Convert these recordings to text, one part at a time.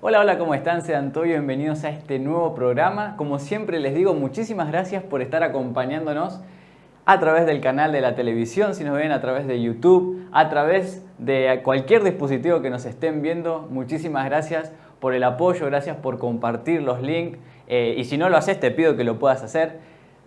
Hola, hola, ¿cómo están? Sean todos bienvenidos a este nuevo programa. Como siempre les digo, muchísimas gracias por estar acompañándonos a través del canal de la televisión, si nos ven a través de YouTube, a través de cualquier dispositivo que nos estén viendo. Muchísimas gracias por el apoyo, gracias por compartir los links. Y si no lo haces, te pido que lo puedas hacer.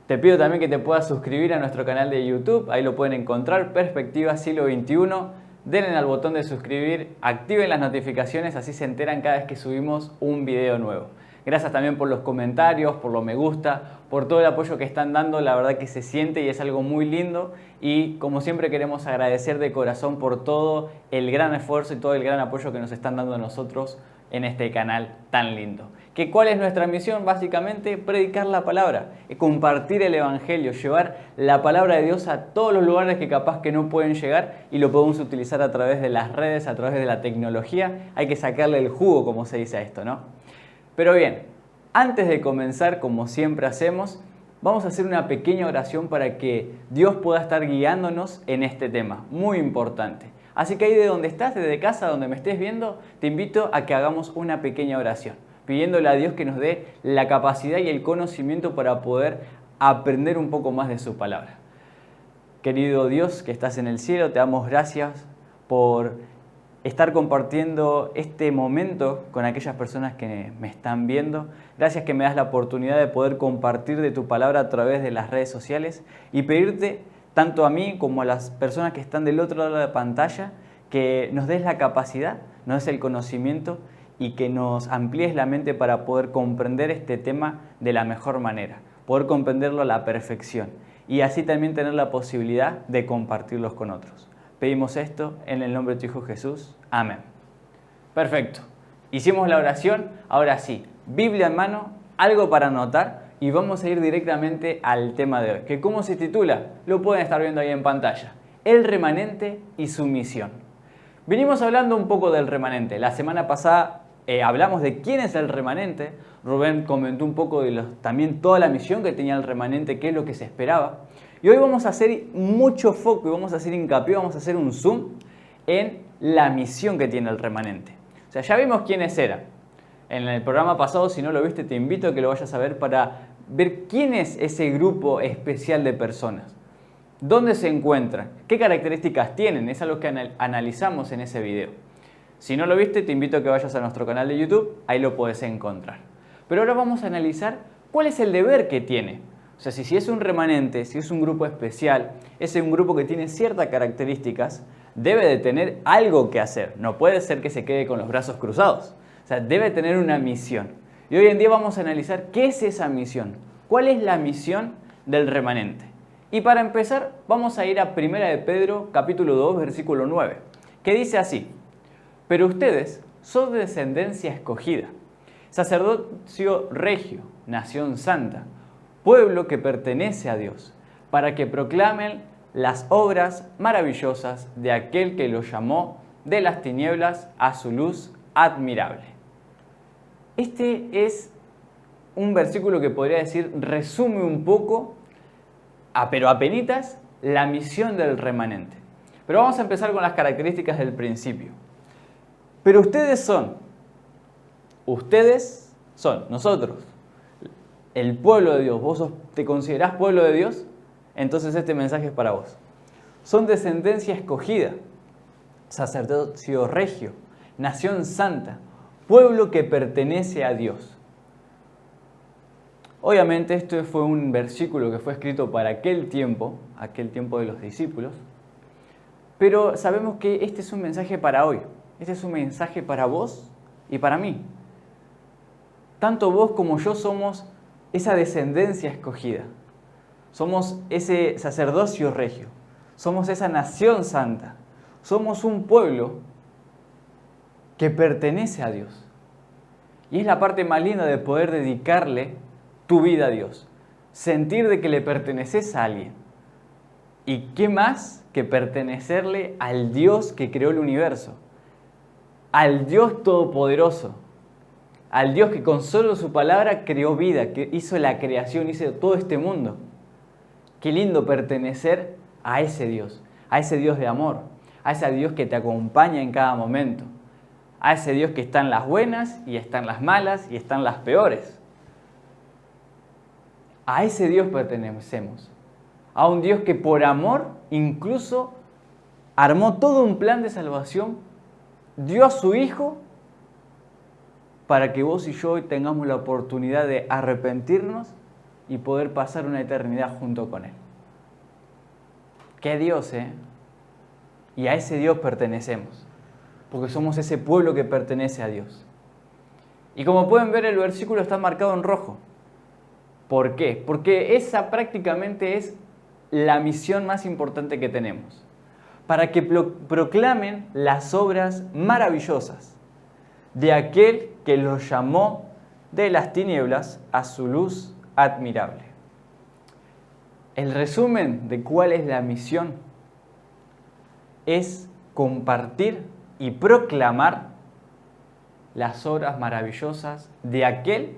Te pido también que te puedas suscribir a nuestro canal de YouTube, ahí lo pueden encontrar, Perspectiva Siglo XXI. Denle al botón de suscribir, activen las notificaciones, así se enteran cada vez que subimos un video nuevo. Gracias también por los comentarios, por lo me gusta, por todo el apoyo que están dando, la verdad que se siente y es algo muy lindo. Y como siempre queremos agradecer de corazón por todo el gran esfuerzo y todo el gran apoyo que nos están dando a nosotros en este canal tan lindo. ¿Cuál es nuestra misión? Básicamente predicar la palabra, compartir el evangelio, llevar la palabra de Dios a todos los lugares que capaz que no pueden llegar y lo podemos utilizar a través de las redes, a través de la tecnología. Hay que sacarle el jugo, como se dice a esto, ¿no? Pero bien, antes de comenzar, como siempre hacemos, vamos a hacer una pequeña oración para que Dios pueda estar guiándonos en este tema, muy importante. Así que ahí de donde estás, desde casa, donde me estés viendo, te invito a que hagamos una pequeña oración, pidiéndole a Dios que nos dé la capacidad y el conocimiento para poder aprender un poco más de su palabra. Querido Dios que estás en el cielo, te damos gracias por estar compartiendo este momento con aquellas personas que me están viendo. Gracias que me das la oportunidad de poder compartir de tu palabra a través de las redes sociales y pedirte tanto a mí como a las personas que están del otro lado de la pantalla que nos des la capacidad, nos des el conocimiento y que nos amplíes la mente para poder comprender este tema de la mejor manera, poder comprenderlo a la perfección y así también tener la posibilidad de compartirlos con otros. Pedimos esto en el nombre de tu Hijo Jesús. Amén. Perfecto. Hicimos la oración. Ahora sí, Biblia en mano, algo para anotar y vamos a ir directamente al tema de hoy. ¿Que cómo se titula? Lo pueden estar viendo ahí en pantalla. El remanente y su misión. Venimos hablando un poco del remanente. La semana pasada hablamos de quién es el remanente. Rubén comentó un poco de también toda la misión que tenía el remanente, qué es lo que se esperaba. Y hoy vamos a hacer mucho foco y vamos a hacer hincapié, vamos a hacer un zoom en la misión que tiene el remanente. O sea, ya vimos quiénes eran. En el programa pasado, si no lo viste, te invito a que lo vayas a ver para ver quién es ese grupo especial de personas. ¿Dónde se encuentran? ¿Qué características tienen? Es algo que analizamos en ese video. Si no lo viste, te invito a que vayas a nuestro canal de YouTube, ahí lo puedes encontrar. Pero ahora vamos a analizar cuál es el deber que tiene. O sea, si es un remanente, si es un grupo especial, es un grupo que tiene ciertas características, debe de tener algo que hacer. No puede ser que se quede con los brazos cruzados. O sea, debe tener una misión. Y hoy en día vamos a analizar qué es esa misión. ¿Cuál es la misión del remanente? Y para empezar, vamos a ir a 1 de Pedro, capítulo 2, versículo 9, que dice así: pero ustedes son descendencia escogida, sacerdocio regio, nación santa, pueblo que pertenece a Dios, para que proclamen las obras maravillosas de aquel que los llamó de las tinieblas a su luz admirable. Este es un versículo que podría decir, resume un poco, pero apenitas, la misión del remanente. Pero vamos a empezar con las características del principio. Pero ustedes son, nosotros, el pueblo de Dios. ¿Vos te considerás pueblo de Dios? Entonces este mensaje es para vos. Son descendencia escogida, sacerdocio regio, nación santa, pueblo que pertenece a Dios. Obviamente esto fue un versículo que fue escrito para aquel tiempo de los discípulos, pero sabemos que este es un mensaje para hoy. Este es un mensaje para vos y para mí. Tanto vos como yo somos esa descendencia escogida. Somos ese sacerdocio regio. Somos esa nación santa. Somos un pueblo que pertenece a Dios. Y es la parte más linda de poder dedicarle tu vida a Dios. Sentir de que le perteneces a alguien. ¿Y qué más que pertenecerle al Dios que creó el universo? Al Dios todopoderoso. Al Dios que con solo su palabra creó vida, que hizo la creación, hizo todo este mundo. Qué lindo pertenecer a ese Dios de amor, a ese Dios que te acompaña en cada momento, a ese Dios que está en las buenas y está en las malas y está en las peores. A ese Dios pertenecemos. A un Dios que por amor incluso armó todo un plan de salvación, dio a su Hijo para que vos y yo hoy tengamos la oportunidad de arrepentirnos y poder pasar una eternidad junto con Él. ¡Qué Dios, eh! Y a ese Dios pertenecemos, porque somos ese pueblo que pertenece a Dios. Y como pueden ver, el versículo está marcado en rojo. ¿Por qué? Porque esa prácticamente es la misión más importante que tenemos. Para que proclamen las obras maravillosas de aquel que los llamó de las tinieblas a su luz admirable. El resumen de cuál es la misión es compartir y proclamar las obras maravillosas de aquel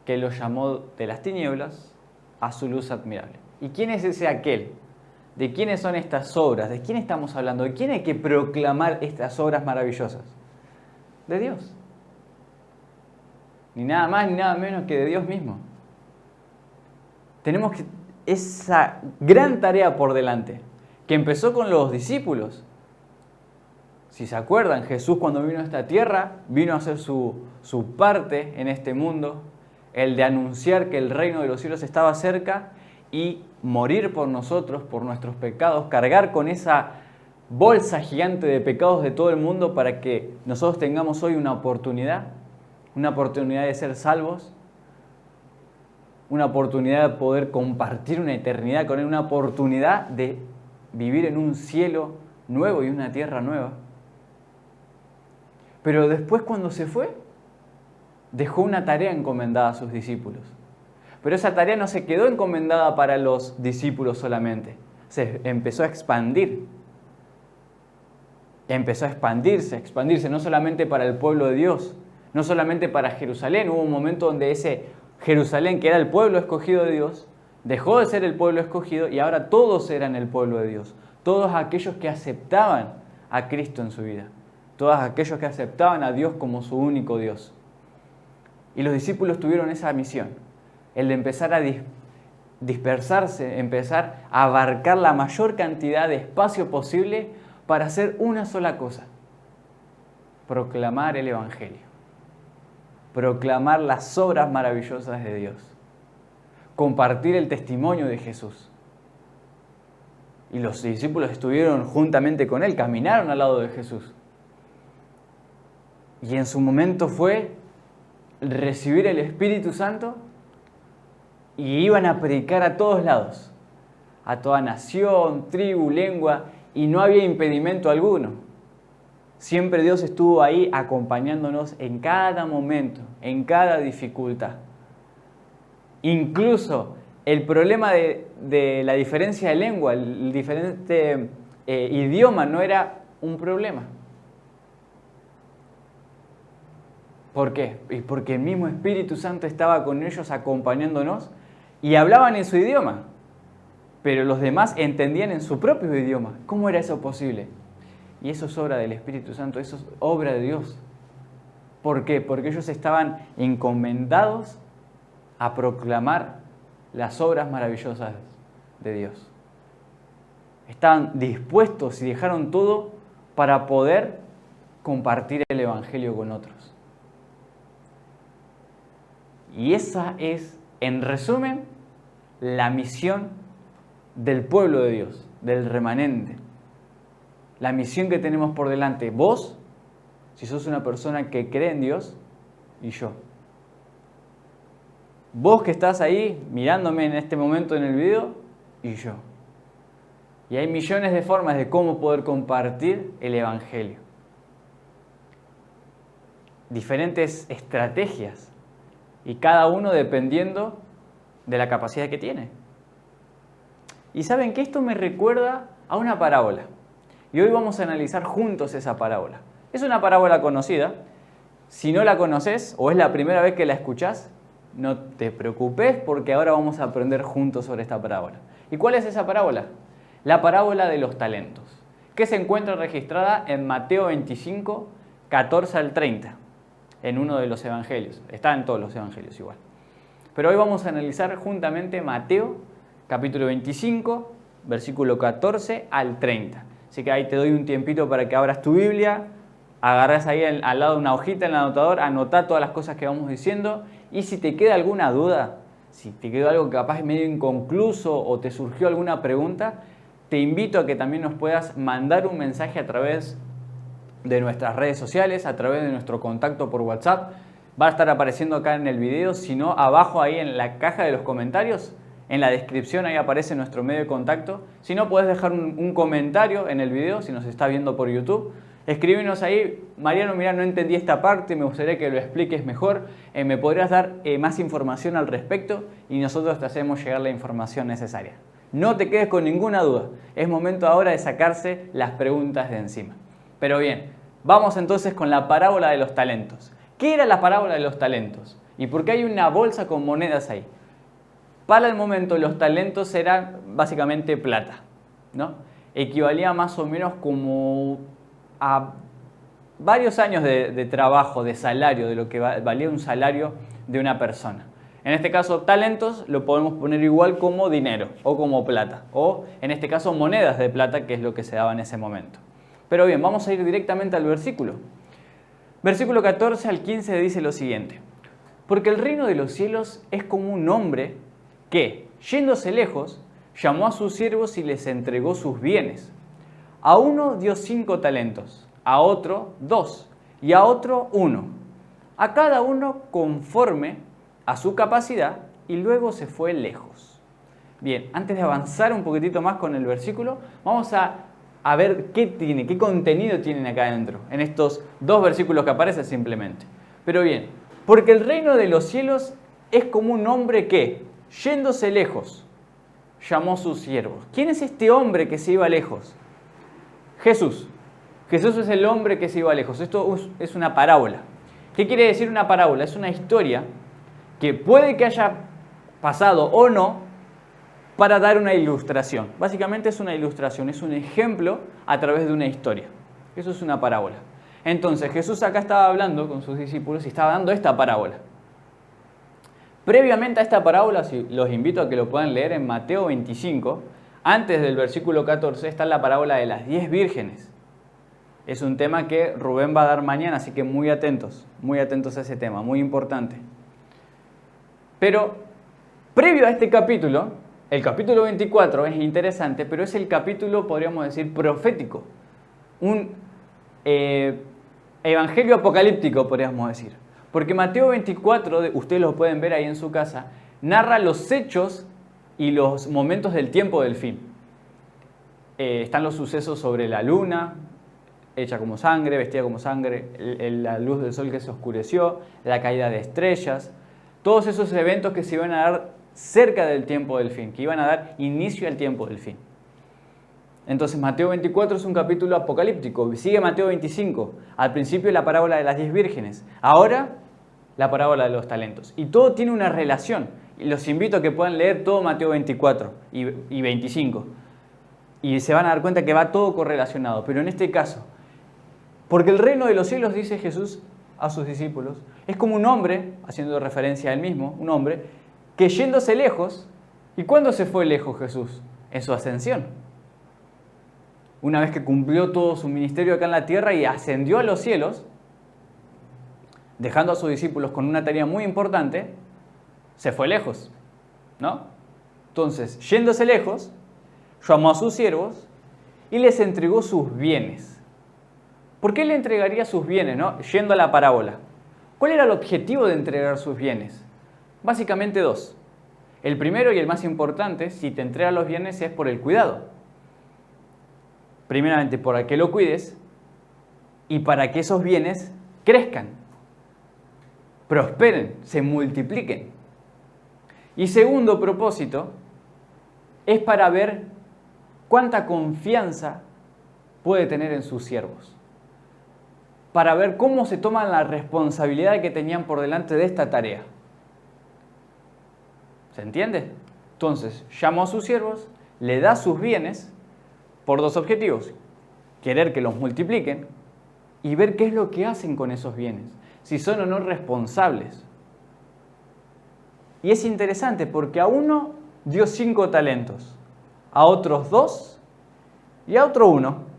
que los llamó de las tinieblas a su luz admirable. ¿Y quién es ese aquel? ¿De quiénes son estas obras? ¿De quién estamos hablando? ¿De quién hay que proclamar estas obras maravillosas? De Dios. Ni nada más ni nada menos que de Dios mismo. Tenemos esa gran tarea por delante, que empezó con los discípulos. Si se acuerdan, Jesús cuando vino a esta tierra, vino a hacer su parte en este mundo, el de anunciar que el reino de los cielos estaba cerca y morir por nosotros, por nuestros pecados, cargar con esa bolsa gigante de pecados de todo el mundo para que nosotros tengamos hoy una oportunidad de ser salvos, una oportunidad de poder compartir una eternidad con Él, una oportunidad de vivir en un cielo nuevo y una tierra nueva. Pero después, cuando se fue, dejó una tarea encomendada a sus discípulos. Pero esa tarea no se quedó encomendada para los discípulos solamente. Se empezó a expandir. Empezó a expandirse no solamente para el pueblo de Dios, no solamente para Jerusalén. Hubo un momento donde ese Jerusalén, que era el pueblo escogido de Dios, dejó de ser el pueblo escogido y ahora todos eran el pueblo de Dios. Todos aquellos que aceptaban a Cristo en su vida. Todos aquellos que aceptaban a Dios como su único Dios. Y los discípulos tuvieron esa misión, el de empezar a dispersarse, empezar a abarcar la mayor cantidad de espacio posible para hacer una sola cosa: proclamar el Evangelio, proclamar las obras maravillosas de Dios, compartir el testimonio de Jesús. Y los discípulos estuvieron juntamente con Él, caminaron al lado de Jesús. Y en su momento fue recibir el Espíritu Santo y iban a predicar a todos lados, a toda nación, tribu, lengua, y no había impedimento alguno. Siempre Dios estuvo ahí acompañándonos en cada momento, en cada dificultad. Incluso el problema de la diferencia de lengua, el diferente idioma no era un problema. ¿Por qué? Porque el mismo Espíritu Santo estaba con ellos acompañándonos y hablaban en su idioma, pero los demás entendían en su propio idioma. ¿Cómo era eso posible? Y eso es obra del Espíritu Santo, eso es obra de Dios. ¿Por qué? Porque ellos estaban encomendados a proclamar las obras maravillosas de Dios. Estaban dispuestos y dejaron todo para poder compartir el Evangelio con otros. Y esa es, en resumen, la misión del pueblo de Dios, del remanente. La misión que tenemos por delante, vos, si sos una persona que cree en Dios, y yo. Vos que estás ahí mirándome en este momento en el video, y yo. Y hay millones de formas de cómo poder compartir el Evangelio. Diferentes estrategias. Y cada uno dependiendo de la capacidad que tiene. Y saben que esto me recuerda a una parábola. Y hoy vamos a analizar juntos esa parábola. Es una parábola conocida. Si no la conoces o es la primera vez que la escuchás, no te preocupes porque ahora vamos a aprender juntos sobre esta parábola. ¿Y cuál es esa parábola? La parábola de los talentos, que se encuentra registrada en Mateo 25, 14 al 30, en uno de los evangelios. Está en todos los evangelios igual. Pero hoy vamos a analizar juntamente Mateo, capítulo 25, versículo 14 al 30. Así que ahí te doy un tiempito para que abras tu Biblia, agarras ahí al lado una hojita en el anotador, anotá todas las cosas que vamos diciendo, y si te queda alguna duda, si te quedó algo capaz medio inconcluso o te surgió alguna pregunta, te invito a que también nos puedas mandar un mensaje a través de nuestras redes sociales, a través de nuestro contacto por WhatsApp. Va a estar apareciendo acá en el video, si no, abajo ahí en la caja de los comentarios, en la descripción ahí aparece nuestro medio de contacto. Si no, puedes dejar un comentario en el video, si nos está viendo por YouTube. Escríbenos ahí: Mariano, mira, no entendí esta parte, me gustaría que lo expliques mejor, me podrías dar más información al respecto, y nosotros te hacemos llegar la información necesaria. No te quedes con ninguna duda, es momento ahora de sacarse las preguntas de encima. Pero bien, vamos entonces con la parábola de los talentos. ¿Qué era la parábola de los talentos? ¿Y por qué hay una bolsa con monedas ahí? Para el momento los talentos eran básicamente plata, ¿no? Equivalía más o menos como a varios años de trabajo, de salario, de lo que valía un salario de una persona. En este caso, talentos lo podemos poner igual como dinero o como plata, o en este caso monedas de plata, que es lo que se daba en ese momento. Pero bien, vamos a ir directamente al versículo. Versículo 14 al 15 dice lo siguiente: porque el reino de los cielos es como un hombre que, yéndose lejos, llamó a sus siervos y les entregó sus bienes. A uno dio 5 talentos, a otro 2 y a otro 1, a cada uno conforme a su capacidad, y luego se fue lejos. Bien, antes de avanzar un poquitito más con el versículo, vamos a ver qué contenido tienen acá adentro, en estos 2 versículos que aparecen simplemente. Pero bien, porque el reino de los cielos es como un hombre que, yéndose lejos, llamó a sus siervos. ¿Quién es este hombre que se iba lejos? Jesús. Jesús es el hombre que se iba lejos. Esto es una parábola. ¿Qué quiere decir una parábola? Es una historia que puede que haya pasado o no, para dar una ilustración. Básicamente es una ilustración, es un ejemplo a través de una historia. Eso es una parábola. Entonces Jesús acá estaba hablando con sus discípulos y estaba dando esta parábola. Previamente a esta parábola, los invito a que lo puedan leer en Mateo 25, antes del versículo 14, está la parábola de las 10 vírgenes. Es un tema que Rubén va a dar mañana, así que muy atentos a ese tema, muy importante. Pero previo a este capítulo, el capítulo 24 es interesante, pero es el capítulo, podríamos decir, profético. Un evangelio apocalíptico, podríamos decir. Porque Mateo 24, ustedes lo pueden ver ahí en su casa, narra los hechos y los momentos del tiempo del fin. Están los sucesos sobre la luna, hecha como sangre, vestida como sangre, la luz del sol que se oscureció, la caída de estrellas, todos esos eventos que se iban a dar cerca del tiempo del fin, que iban a dar inicio al tiempo del fin. Entonces Mateo 24 es un capítulo apocalíptico. Sigue Mateo 25, al principio la parábola de las 10 vírgenes, ahora la parábola de los talentos. Y todo tiene una relación. Y los invito a que puedan leer todo Mateo 24 y 25. Y se van a dar cuenta que va todo correlacionado. Pero en este caso, porque el reino de los cielos, dice Jesús a sus discípulos, es como un hombre, haciendo referencia a él mismo, un hombre, que yéndose lejos. ¿Y cuándo se fue lejos Jesús? En su ascensión. Una vez que cumplió todo su ministerio acá en la tierra y ascendió a los cielos, dejando a sus discípulos con una tarea muy importante, se fue lejos, ¿no? Entonces, yéndose lejos, llamó a sus siervos y les entregó sus bienes. ¿Por qué le entregaría sus bienes, no? Yendo a la parábola. ¿Cuál era el objetivo de entregar sus bienes? Básicamente 2. El primero y el más importante, si te entrega los bienes, es por el cuidado. Primeramente, para que lo cuides y para que esos bienes crezcan, prosperen, se multipliquen. Y segundo propósito, es para ver cuánta confianza puede tener en sus siervos. Para ver cómo se toman la responsabilidad que tenían por delante de esta tarea. ¿Se entiende? Entonces, llamó a sus siervos, le da sus bienes por 2 objetivos. Querer que los multipliquen y ver qué es lo que hacen con esos bienes, si son o no responsables. Y es interesante porque a uno dio 5 talentos, a otros 2 y a otro 1.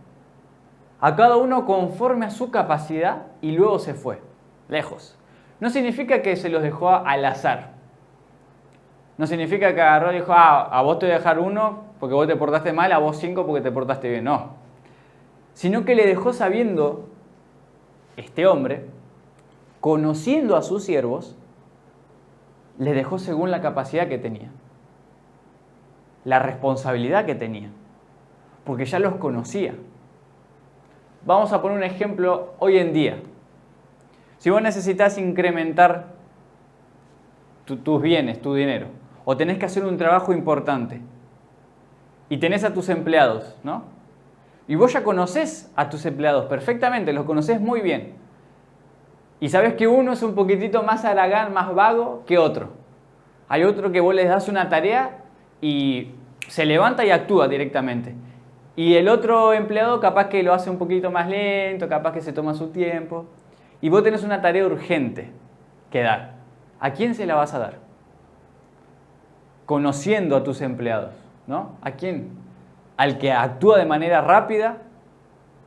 A cada uno conforme a su capacidad y luego se fue, lejos. No significa que se los dejó al azar. No significa que agarró y dijo, a vos te voy a dejar 1 porque vos te portaste mal, a vos 5 porque te portaste bien. No. Sino que le dejó sabiendo, este hombre, conociendo a sus siervos, les dejó según la capacidad que tenía, la responsabilidad que tenía, porque ya los conocía. Vamos a poner un ejemplo hoy en día. Si vos necesitas incrementar tus bienes, tu dinero, o tenés que hacer un trabajo importante, y tenés a tus empleados, ¿no? Y vos ya conocés a tus empleados perfectamente, los conocés muy bien. Y sabés que uno es un poquitito más haragán, más vago que otro. Hay otro que vos les das una tarea y se levanta y actúa directamente. Y el otro empleado capaz que lo hace un poquito más lento, capaz que se toma su tiempo. Y vos tenés una tarea urgente que dar. ¿A quién se la vas a dar? Conociendo a tus empleados, ¿no? ¿A quién? Al que actúa de manera rápida,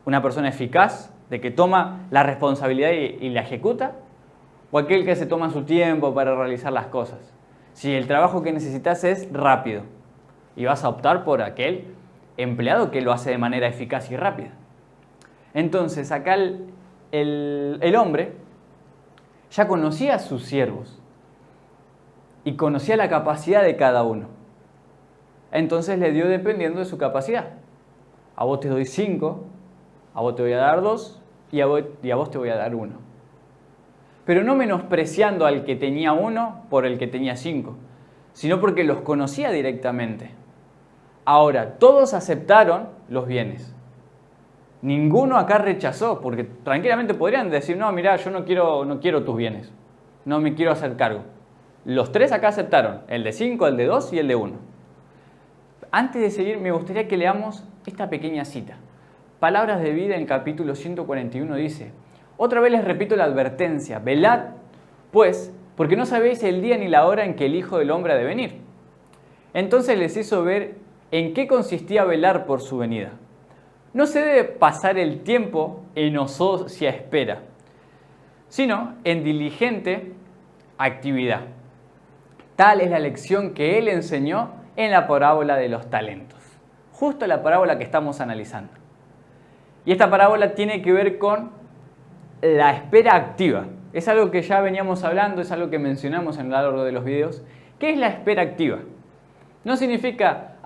una persona eficaz, de que toma la responsabilidad y la ejecuta, o aquel que se toma su tiempo para realizar las cosas. Si el trabajo que necesitas es rápido, y vas a optar por aquel empleado que lo hace de manera eficaz y rápida. Entonces, acá el hombre ya conocía a sus siervos y conocía la capacidad de cada uno. Entonces le dio dependiendo de su capacidad. A vos te doy 5, a vos te voy a dar 2 y a vos te voy a dar 1. Pero no menospreciando al que tenía 1 por el que tenía 5, sino porque los conocía directamente. Ahora, todos aceptaron los bienes. Ninguno acá rechazó, porque tranquilamente podrían decir, no, mirá, yo no quiero tus bienes, no me quiero hacer cargo. Los 3 acá aceptaron, el de 5, el de 2 y el de 1. Antes de seguir, me gustaría que leamos esta pequeña cita. Palabras de Vida en capítulo 141 dice, otra vez les repito la advertencia, velad, pues, porque no sabéis el día ni la hora en que el Hijo del Hombre ha de venir. Entonces les hizo ver en qué consistía velar por su venida. No se debe pasar el tiempo en ociosa espera, sino en diligente actividad. Tal es la lección que él enseñó en la parábola de los talentos. Justo la parábola que estamos analizando. Y esta parábola tiene que ver con la espera activa. Es algo que ya veníamos hablando, es algo que mencionamos en lo largo de los videos. ¿Qué es la espera activa? No significa,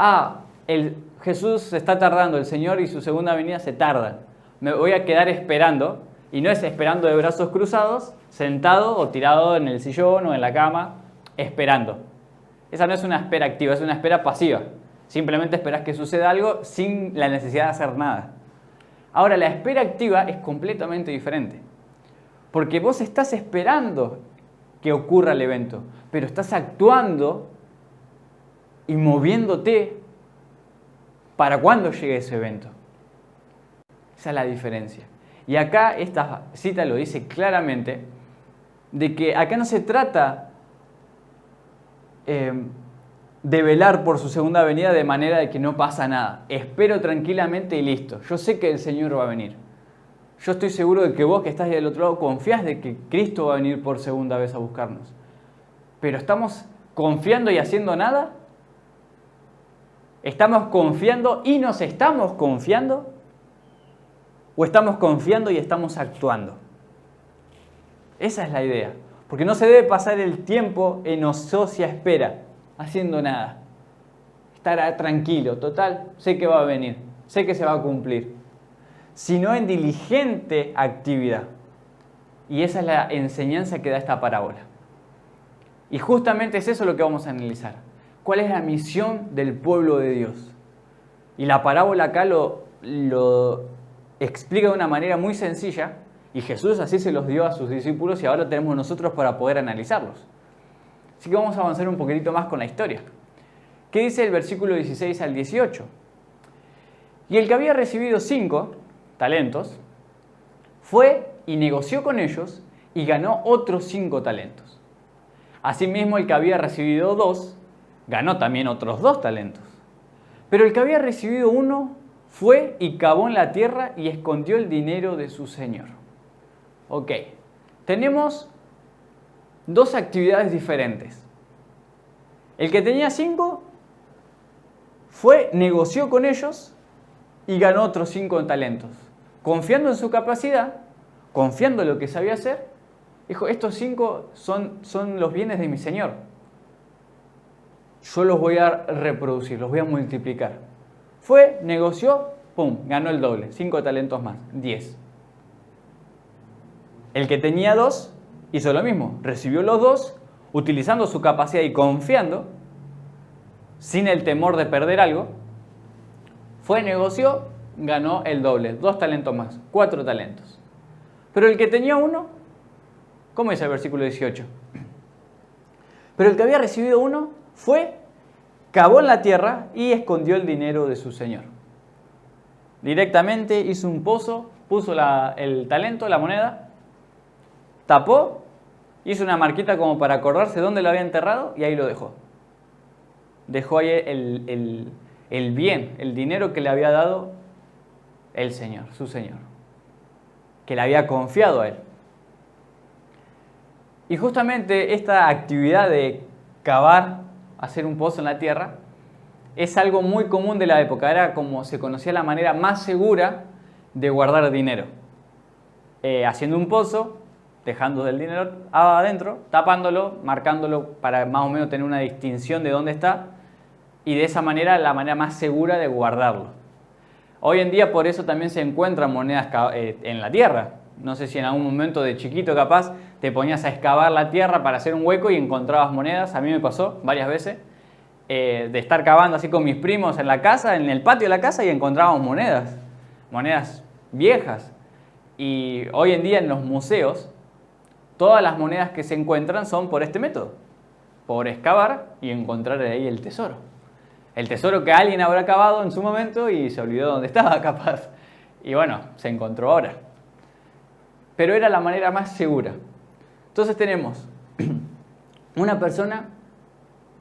Jesús se está tardando, el Señor y su segunda venida se tardan. Me voy a quedar esperando, y no es esperando de brazos cruzados, sentado o tirado en el sillón o en la cama, esperando. Esa no es una espera activa, es una espera pasiva. Simplemente esperas que suceda algo sin la necesidad de hacer nada. Ahora, la espera activa es completamente diferente. Porque vos estás esperando que ocurra el evento, pero estás actuando y moviéndote para cuando llegue ese evento. Esa es la diferencia. Y acá esta cita lo dice claramente, de que acá no se trata de velar por su segunda venida de manera de que no pasa nada. Espero tranquilamente y listo. Yo sé que el Señor va a venir. Yo estoy seguro de que vos que estás del otro lado confías de que Cristo va a venir por segunda vez a buscarnos. Pero ¿estamos confiando y haciendo nada? ¿Estamos confiando y nos estamos confiando? ¿O estamos confiando y estamos actuando? Esa es la idea. Porque no se debe pasar el tiempo en ociosa espera, haciendo nada. Estar tranquilo, total, sé que va a venir, sé que se va a cumplir. Sino en diligente actividad. Y esa es la enseñanza que da esta parábola. Y justamente es eso lo que vamos a analizar. ¿Cuál es la misión del pueblo de Dios? Y la parábola acá lo explica de una manera muy sencilla, y Jesús así se los dio a sus discípulos y ahora tenemos nosotros para poder analizarlos. Así que vamos a avanzar un poquitito más con la historia. ¿Qué dice el versículo 16 al 18? Y el que había recibido 5 talentos fue y negoció con ellos y ganó otros 5 talentos. Asimismo, el que había recibido 2, ganó también otros 2 talentos. Pero el que había recibido 1 fue y cavó en la tierra y escondió el dinero de su señor. Ok, tenemos 2 actividades diferentes. El que tenía 5 fue, negoció con ellos y ganó otros 5 talentos. Confiando en su capacidad, confiando en lo que sabía hacer, dijo, estos 5 son los bienes de mi señor. Yo los voy a reproducir, los voy a multiplicar. Fue, negoció, pum, ganó el doble, 5 talentos más, 10. El que tenía 2 hizo lo mismo, recibió los 2, utilizando su capacidad y confiando, sin el temor de perder algo, fue, negoció, ganó el doble, 2 talentos más, 4 talentos. Pero el que tenía 1, ¿cómo dice el versículo 18? Pero el que había recibido 1 fue, cavó en la tierra y escondió el dinero de su señor. Directamente hizo un pozo, puso el talento, la moneda, tapó, hizo una marquita como para acordarse dónde lo había enterrado y ahí lo dejó. Dejó ahí el bien, el dinero que le había dado el Señor, su Señor, que le había confiado a él. Y justamente esta actividad de cavar, hacer un pozo en la tierra, es algo muy común de la época. Era como se conocía la manera más segura de guardar dinero. Haciendo un pozo, dejando el dinero adentro, tapándolo, marcándolo para más o menos tener una distinción de dónde está, y de esa manera la manera más segura de guardarlo. Hoy en día por eso también se encuentran monedas en la tierra. No sé si en algún momento de chiquito capaz te ponías a excavar la tierra para hacer un hueco y encontrabas monedas. A mí me pasó varias veces de estar cavando así con mis primos en la casa, en el patio de la casa, y encontrábamos monedas viejas. Y hoy en día en los museos todas las monedas que se encuentran son por este método, por excavar y encontrar ahí el tesoro. El tesoro que alguien habrá cavado en su momento y se olvidó dónde estaba capaz. Y bueno, se encontró ahora. Pero era la manera más segura. Entonces tenemos una persona,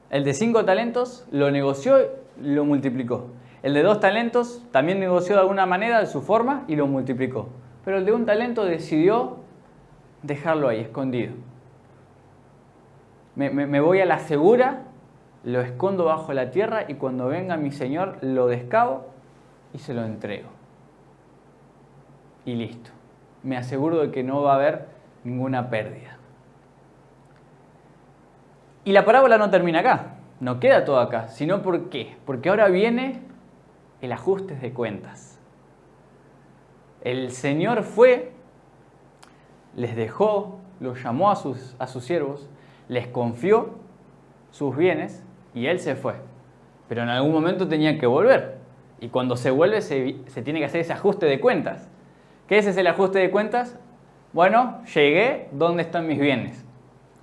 el de 5 talentos, lo negoció, lo multiplicó. El de 2 talentos también negoció de alguna manera, de su forma, y lo multiplicó. Pero el de 1 talento decidió dejarlo ahí, escondido. Me voy a la segura, lo escondo bajo la tierra y cuando venga mi Señor lo descavo y se lo entrego. Y listo. Me aseguro de que no va a haber ninguna pérdida. Y la parábola no termina acá, no queda todo acá, sino ¿por qué? Porque ahora viene el ajuste de cuentas. El Señor fue, les dejó, los llamó a sus siervos, les confió sus bienes y Él se fue. Pero en algún momento tenía que volver. Y cuando se vuelve se tiene que hacer ese ajuste de cuentas. ¿Qué es ese ajuste de cuentas? Bueno, llegué, ¿dónde están mis bienes?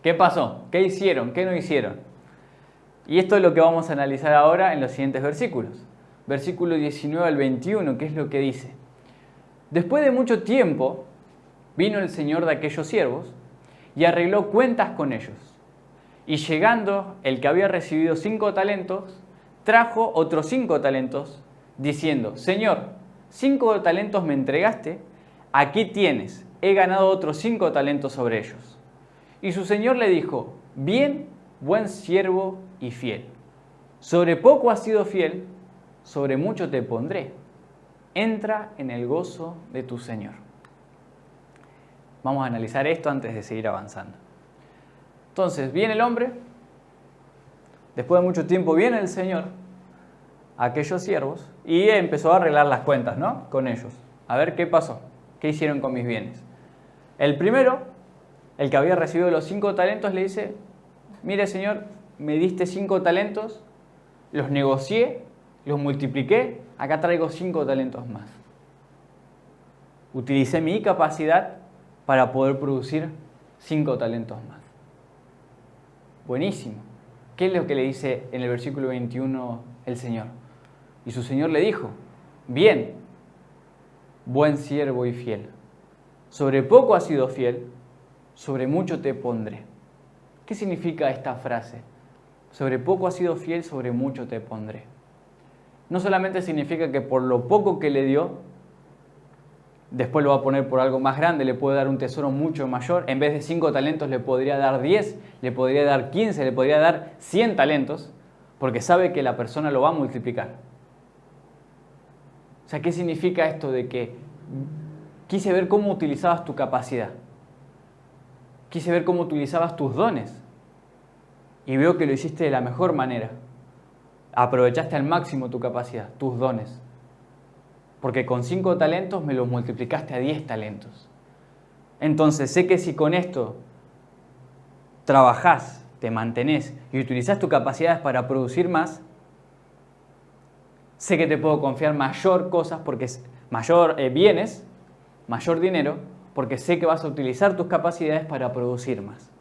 ¿Qué pasó? ¿Qué hicieron? ¿Qué no hicieron? Y esto es lo que vamos a analizar ahora en los siguientes versículos. Versículo 19 al 21, ¿qué es lo que dice? Después de mucho tiempo, vino el señor de aquellos siervos y arregló cuentas con ellos. Y llegando el que había recibido 5 talentos, trajo otros 5 talentos, diciendo, Señor, 5 talentos me entregaste, aquí tienes, he ganado otros 5 talentos sobre ellos. Y su señor le dijo, bien, buen siervo y fiel. Sobre poco has sido fiel, sobre mucho te pondré. Entra en el gozo de tu Señor. Vamos a analizar esto antes de seguir avanzando. Entonces, viene el hombre, después de mucho tiempo viene el Señor a aquellos siervos y empezó a arreglar las cuentas, ¿no? Con ellos. A ver qué pasó, qué hicieron con mis bienes. El primero, el que había recibido los 5 talentos, le dice, mire Señor, me diste 5 talentos, los negocié, los multipliqué, acá traigo 5 talentos más. Utilicé mi capacidad para poder producir 5 talentos más. Buenísimo. ¿Qué es lo que le dice en el versículo 21 el Señor? Y su Señor le dijo, bien, buen siervo y fiel. Sobre poco has sido fiel, sobre mucho te pondré. ¿Qué significa esta frase? Sobre poco has sido fiel, sobre mucho te pondré. No solamente significa que por lo poco que le dio, después lo va a poner por algo más grande, le puede dar un tesoro mucho mayor. En vez de 5 talentos le podría dar 10, le podría dar 15, le podría dar 100 talentos, porque sabe que la persona lo va a multiplicar. O sea, ¿qué significa esto de que quise ver cómo utilizabas tu capacidad? Quise ver cómo utilizabas tus dones. Y veo que lo hiciste de la mejor manera. Aprovechaste al máximo tu capacidad, tus dones. Porque con 5 talentos me los multiplicaste a 10 talentos. Entonces sé que si con esto trabajás, te mantenés y utilizás tus capacidades para producir más, sé que te puedo confiar mayor cosas, mayor bienes, mayor dinero, porque sé que vas a utilizar tus capacidades para producir más.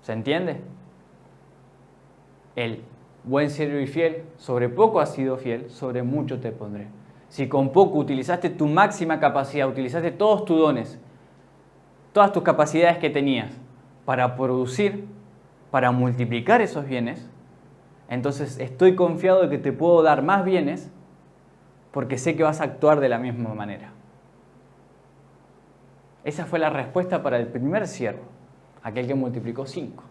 ¿Se entiende? El buen siervo y fiel, sobre poco has sido fiel, sobre mucho te pondré. Si con poco utilizaste tu máxima capacidad, utilizaste todos tus dones, todas tus capacidades que tenías para producir, para multiplicar esos bienes, entonces estoy confiado de que te puedo dar más bienes porque sé que vas a actuar de la misma manera. Esa fue la respuesta para el primer siervo, aquel que multiplicó 5.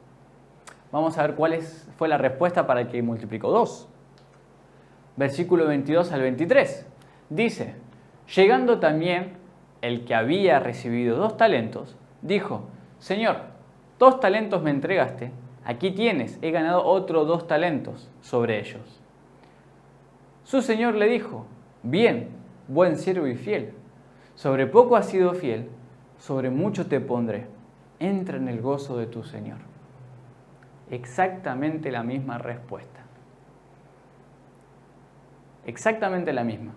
Vamos a ver fue la respuesta para el que multiplicó 2. Versículo 22 al 23. Dice, llegando también el que había recibido 2 talentos, dijo, Señor, 2 talentos me entregaste, aquí tienes, he ganado otros 2 talentos sobre ellos. Su señor le dijo, bien, buen siervo y fiel, sobre poco has sido fiel, sobre mucho te pondré, entra en el gozo de tu Señor. Exactamente la misma respuesta. Exactamente la misma.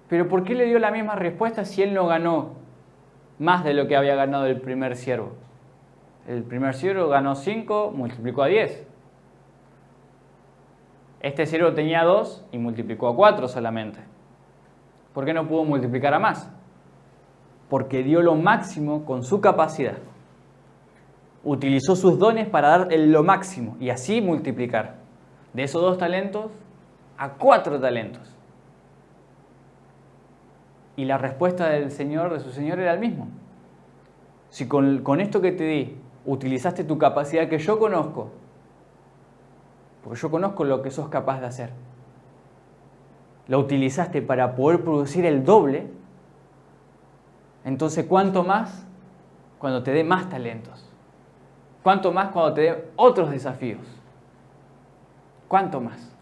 Pero ¿por qué le dio la misma respuesta si él no ganó más de lo que había ganado el primer siervo? El primer siervo ganó 5, multiplicó a 10. Este siervo tenía 2 y multiplicó a 4 solamente. ¿Por qué no pudo multiplicar a más? Porque dio lo máximo con su capacidad. Utilizó sus dones para dar lo máximo y así multiplicar. De esos 2 talentos a 4 talentos. Y la respuesta de su Señor, era el mismo. Si con esto que te di, utilizaste tu capacidad que yo conozco, porque yo conozco lo que sos capaz de hacer, lo utilizaste para poder producir el doble, entonces ¿cuánto más cuando te dé más talentos? ¿Cuánto más cuando te dé otros desafíos? ¿Cuánto más?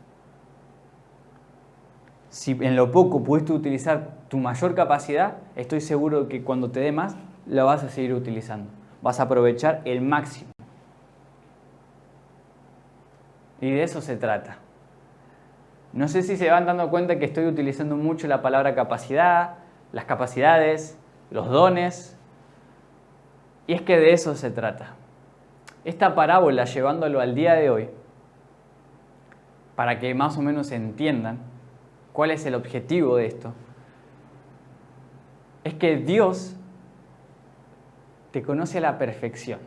Si en lo poco pudiste utilizar tu mayor capacidad, estoy seguro que cuando te dé más, la vas a seguir utilizando. Vas a aprovechar el máximo. Y de eso se trata. No sé si se van dando cuenta que estoy utilizando mucho la palabra capacidad, las capacidades, los dones. Y es que de eso se trata. Esta parábola, llevándolo al día de hoy, para que más o menos entiendan cuál es el objetivo de esto, es que Dios te conoce a la perfección.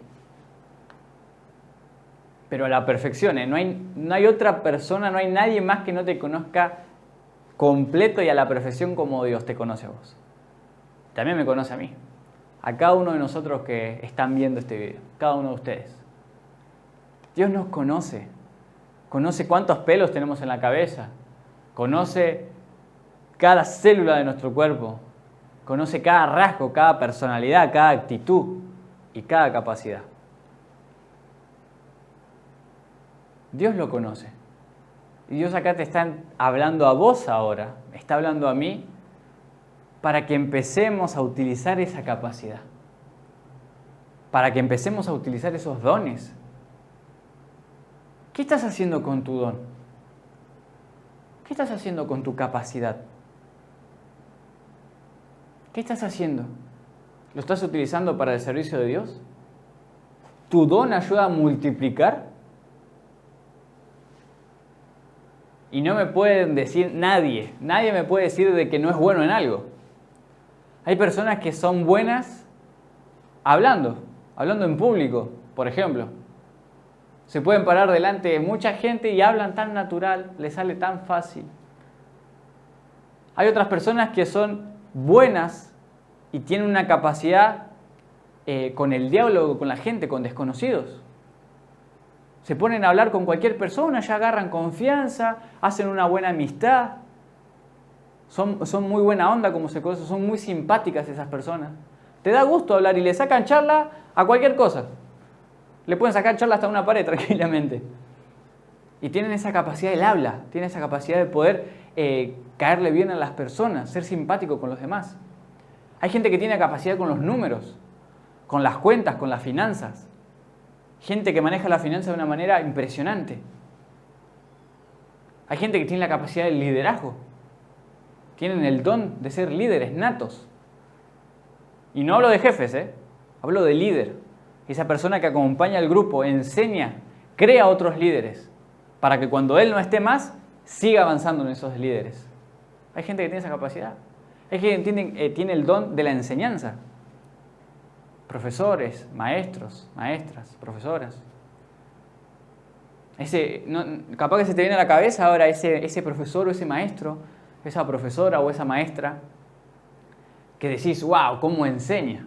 Pero a la perfección, ¿eh? No hay otra persona, no hay nadie más que no te conozca completo y a la perfección como Dios te conoce a vos. También me conoce a mí. A cada uno de nosotros que están viendo este video. Cada uno de ustedes. Dios nos conoce. Conoce cuántos pelos tenemos en la cabeza. Conoce cada célula de nuestro cuerpo. Conoce cada rasgo, cada personalidad, cada actitud y cada capacidad. Dios lo conoce. Y Dios acá te está hablando a vos ahora, me está hablando a mí, para que empecemos a utilizar esa capacidad. Para que empecemos a utilizar esos dones. ¿Qué estás haciendo con tu don? ¿Qué estás haciendo con tu capacidad? ¿Qué estás haciendo? ¿Lo estás utilizando para el servicio de Dios? ¿Tu don ayuda a multiplicar? Y no me pueden decir nadie me puede decir de que no es bueno en algo. Hay personas que son buenas hablando en público, por ejemplo. Se pueden parar delante de mucha gente y hablan tan natural, les sale tan fácil. Hay otras personas que son buenas y tienen una capacidad con el diálogo, con la gente, con desconocidos. Se ponen a hablar con cualquier persona, ya agarran confianza, hacen una buena amistad. Son muy buena onda como se conoce, son muy simpáticas esas personas. Te da gusto hablar y le sacan charla a cualquier cosa. Le pueden sacar charla hasta una pared tranquilamente. Y tienen esa capacidad del habla, tienen esa capacidad de poder caerle bien a las personas, ser simpático con los demás. Hay gente que tiene capacidad con los números, con las cuentas, con las finanzas. Gente que maneja la finanza de una manera impresionante. Hay gente que tiene la capacidad del liderazgo. Tienen el don de ser líderes natos. Y no hablo de jefes, hablo de líder. Esa persona que acompaña al grupo, enseña, crea otros líderes, para que cuando él no esté más, siga avanzando en esos líderes. Hay gente que tiene esa capacidad. Hay gente que tiene el don de la enseñanza. Profesores, maestros, maestras, profesoras. Capaz que se te viene a la cabeza ahora ese profesor o ese maestro, esa profesora o esa maestra, que decís, wow, ¿cómo enseña?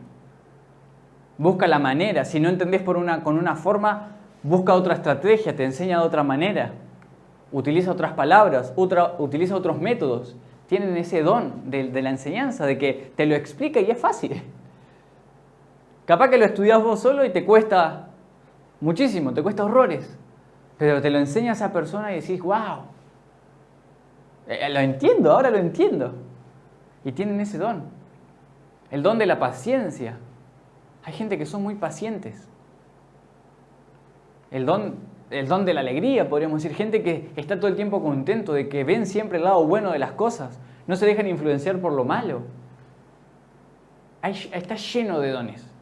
Busca la manera, si no entendés con una forma, busca otra estrategia, te enseña de otra manera. Utiliza otras palabras, utiliza otros métodos. Tienen ese don de la enseñanza, de que te lo explica y es fácil. Capaz que lo estudiás vos solo y te cuesta muchísimo, te cuesta horrores. Pero te lo enseña esa persona y decís, wow, lo entiendo, ahora lo entiendo. Y tienen ese don. El don de la paciencia. Hay gente que son muy pacientes. El don de la alegría, podríamos decir. Gente que está todo el tiempo contento, de que ven siempre el lado bueno de las cosas. No se dejan influenciar por lo malo. Está lleno de dones.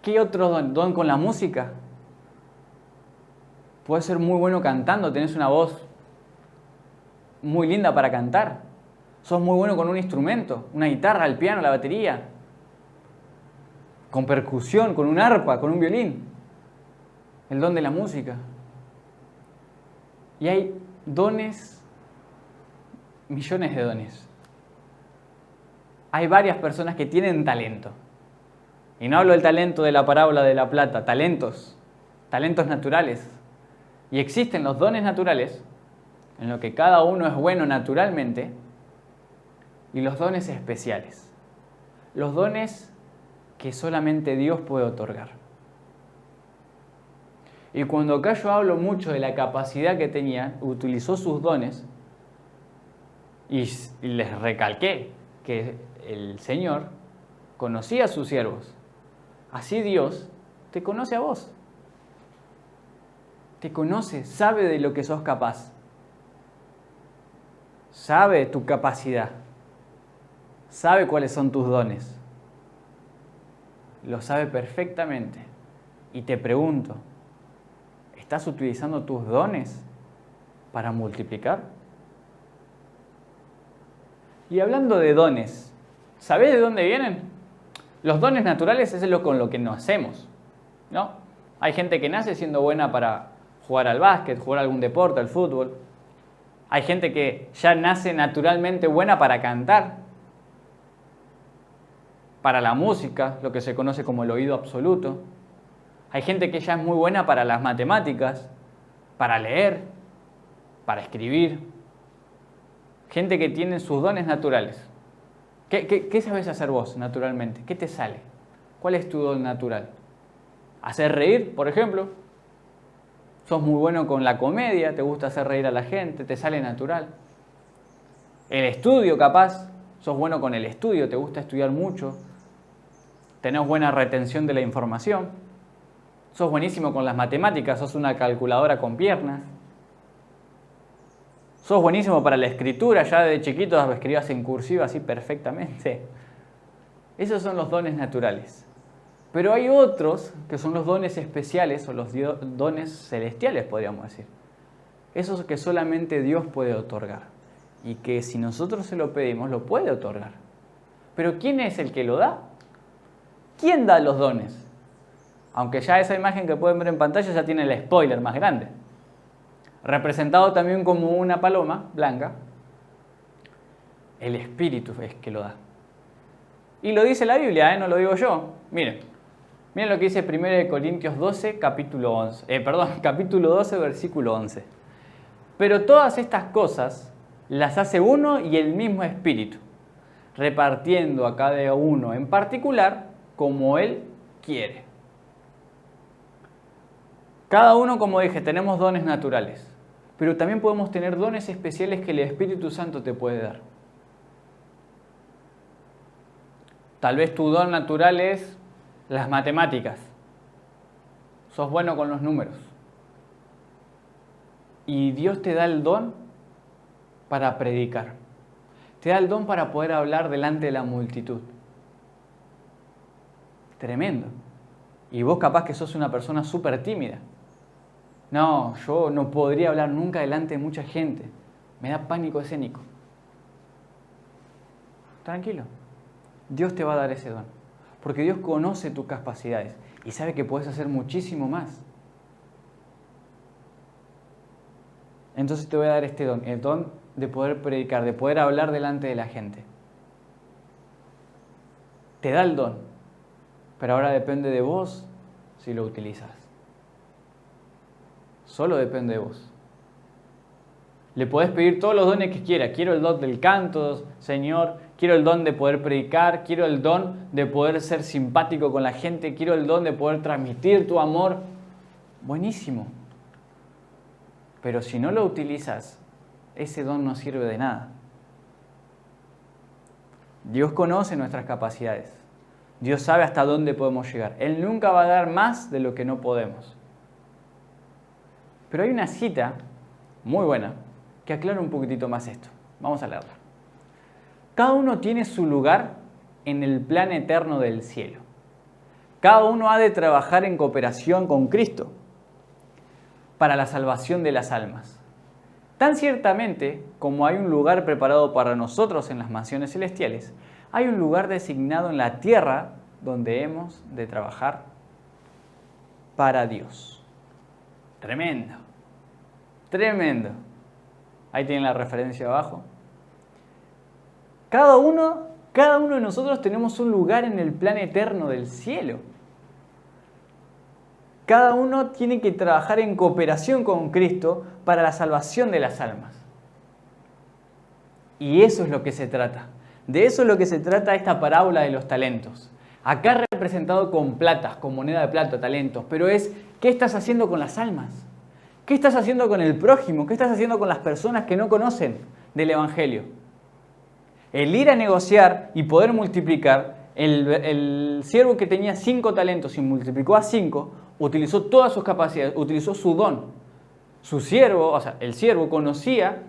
¿Qué otro don? Don con la música. Puedes ser muy bueno cantando, tenés una voz muy linda para cantar. Sos muy bueno con un instrumento, una guitarra, el piano, la batería. Con percusión, con un arpa, con un violín. El don de la música. Y hay dones, millones de dones. Hay varias personas que tienen talento. Y no hablo del talento de la parábola de la plata, talentos naturales. Y existen los dones naturales, en lo que cada uno es bueno naturalmente, y los dones especiales. Los dones que solamente Dios puede otorgar. Y cuando acá yo hablo mucho de la capacidad que tenía, utilizó sus dones, y les recalqué que el Señor conocía a sus siervos. Así Dios te conoce a vos. Te conoce, sabe de lo que sos capaz. Sabe tu capacidad. Sabe cuáles son tus dones. Lo sabe perfectamente. Y te pregunto, ¿estás utilizando tus dones para multiplicar? Y hablando de dones, ¿sabés de dónde vienen? Los dones naturales es con lo que nacemos, ¿no? Hay gente que nace siendo buena para jugar al básquet, jugar algún deporte, al fútbol. Hay gente que ya nace naturalmente buena para cantar, para la música, lo que se conoce como el oído absoluto. Hay gente que ya es muy buena para las matemáticas, para leer, para escribir. Gente que tiene sus dones naturales. ¿Qué sabes hacer vos naturalmente? ¿Qué te sale? ¿Cuál es tu don natural? ¿Hacer reír, por ejemplo? ¿Sos muy bueno con la comedia? ¿Te gusta hacer reír a la gente? ¿Te sale natural? El estudio, capaz. ¿Sos bueno con el estudio? ¿Te gusta estudiar mucho? ¿Tenés buena retención de la información? ¿Sos buenísimo con las matemáticas? ¿Sos una calculadora con piernas? ¿Sos buenísimo para la escritura? Ya de chiquito escribías en cursiva así perfectamente. Esos son los dones naturales. Pero hay otros que son los dones especiales o los dones celestiales, podríamos decir. Esos que solamente Dios puede otorgar. Y que si nosotros se lo pedimos, lo puede otorgar. Pero ¿quién es el que lo da? ¿Quién da los dones? Aunque ya esa imagen que pueden ver en pantalla ya tiene el spoiler más grande. Representado también como una paloma blanca, el Espíritu es que lo da. Y lo dice la Biblia, no lo digo yo. Miren lo que dice 1 Corintios 12, capítulo 12, versículo 11. Pero todas estas cosas las hace uno y el mismo Espíritu, repartiendo a cada uno en particular como Él quiere. Cada uno, como dije, tenemos dones naturales, pero también podemos tener dones especiales que el Espíritu Santo te puede dar. Tal vez tu don natural es las matemáticas. Sos bueno con los números. Y Dios te da el don para predicar. Te da el don para poder hablar delante de la multitud. Tremendo. Y vos capaz que sos una persona súper tímida. No, yo no podría hablar nunca delante de mucha gente. Me da pánico escénico. Tranquilo. Dios te va a dar ese don. Porque Dios conoce tus capacidades y sabe que puedes hacer muchísimo más. Entonces te voy a dar este don, el don de poder predicar, de poder hablar delante de la gente. Te da el don, pero ahora depende de vos si lo utilizas. Solo depende de vos. Le podés pedir todos los dones que quieras. Quiero el don del canto, Señor. Quiero el don de poder predicar. Quiero el don de poder ser simpático con la gente. Quiero el don de poder transmitir tu amor. Buenísimo. Pero si no lo utilizas, ese don no sirve de nada. Dios conoce nuestras capacidades. Dios sabe hasta dónde podemos llegar. Él nunca va a dar más de lo que no podemos. Pero hay una cita muy buena que aclara un poquitito más esto. Vamos a leerla. Cada uno tiene su lugar en el plan eterno del cielo. Cada uno ha de trabajar en cooperación con Cristo para la salvación de las almas. Tan ciertamente como hay un lugar preparado para nosotros en las mansiones celestiales, hay un lugar designado en la tierra donde hemos de trabajar para Dios. Tremendo. Tremendo. Ahí tienen la referencia abajo. Cada uno de nosotros tenemos un lugar en el plan eterno del cielo. Cada uno tiene que trabajar en cooperación con Cristo para la salvación de las almas. Y eso es lo que se trata. De eso es lo que se trata esta parábola de los talentos. Acá representado con platas, con moneda de plata, talentos. Pero es, ¿qué estás haciendo con las almas? ¿Qué estás haciendo con el prójimo? ¿Qué estás haciendo con las personas que no conocen del Evangelio? El ir a negociar y poder multiplicar, el siervo que tenía 5 talentos y multiplicó a 5, utilizó todas sus capacidades, utilizó su don. Su siervo, o sea, el siervo conocía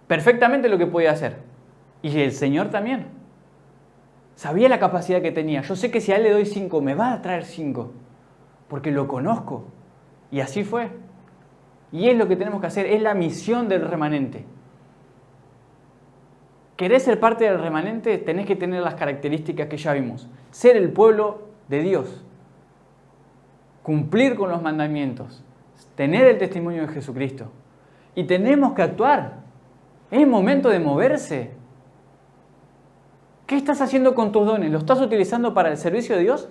perfectamente lo que podía hacer. Y el Señor también. Sabía la capacidad que tenía. Yo sé que si a él le doy 5, me va a traer 5. Porque lo conozco. Y así fue. Y es lo que tenemos que hacer. Es la misión del remanente. ¿Querés ser parte del remanente? Tenés que tener las características que ya vimos. Ser el pueblo de Dios. Cumplir con los mandamientos. Tener el testimonio de Jesucristo. Y tenemos que actuar. Es momento de moverse. ¿Qué estás haciendo con tus dones? ¿Los estás utilizando para el servicio de Dios?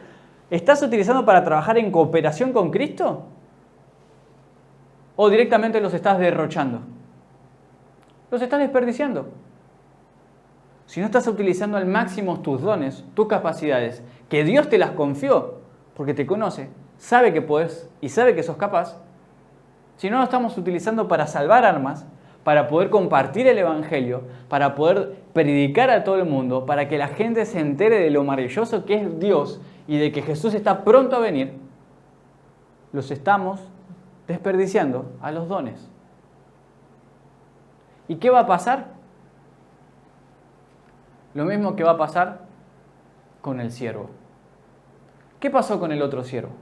¿Estás utilizando para trabajar en cooperación con Cristo? ¿O directamente los estás derrochando? Los estás desperdiciando. Si no estás utilizando al máximo tus dones, tus capacidades, que Dios te las confió, porque te conoce, sabe que podés y sabe que sos capaz, si no lo estamos utilizando para salvar almas, para poder compartir el Evangelio, para poder predicar a todo el mundo, para que la gente se entere de lo maravilloso que es Dios y de que Jesús está pronto a venir, los estamos desperdiciando a los dones. ¿Y qué va a pasar? Lo mismo que va a pasar con el siervo. ¿Qué pasó con el otro siervo?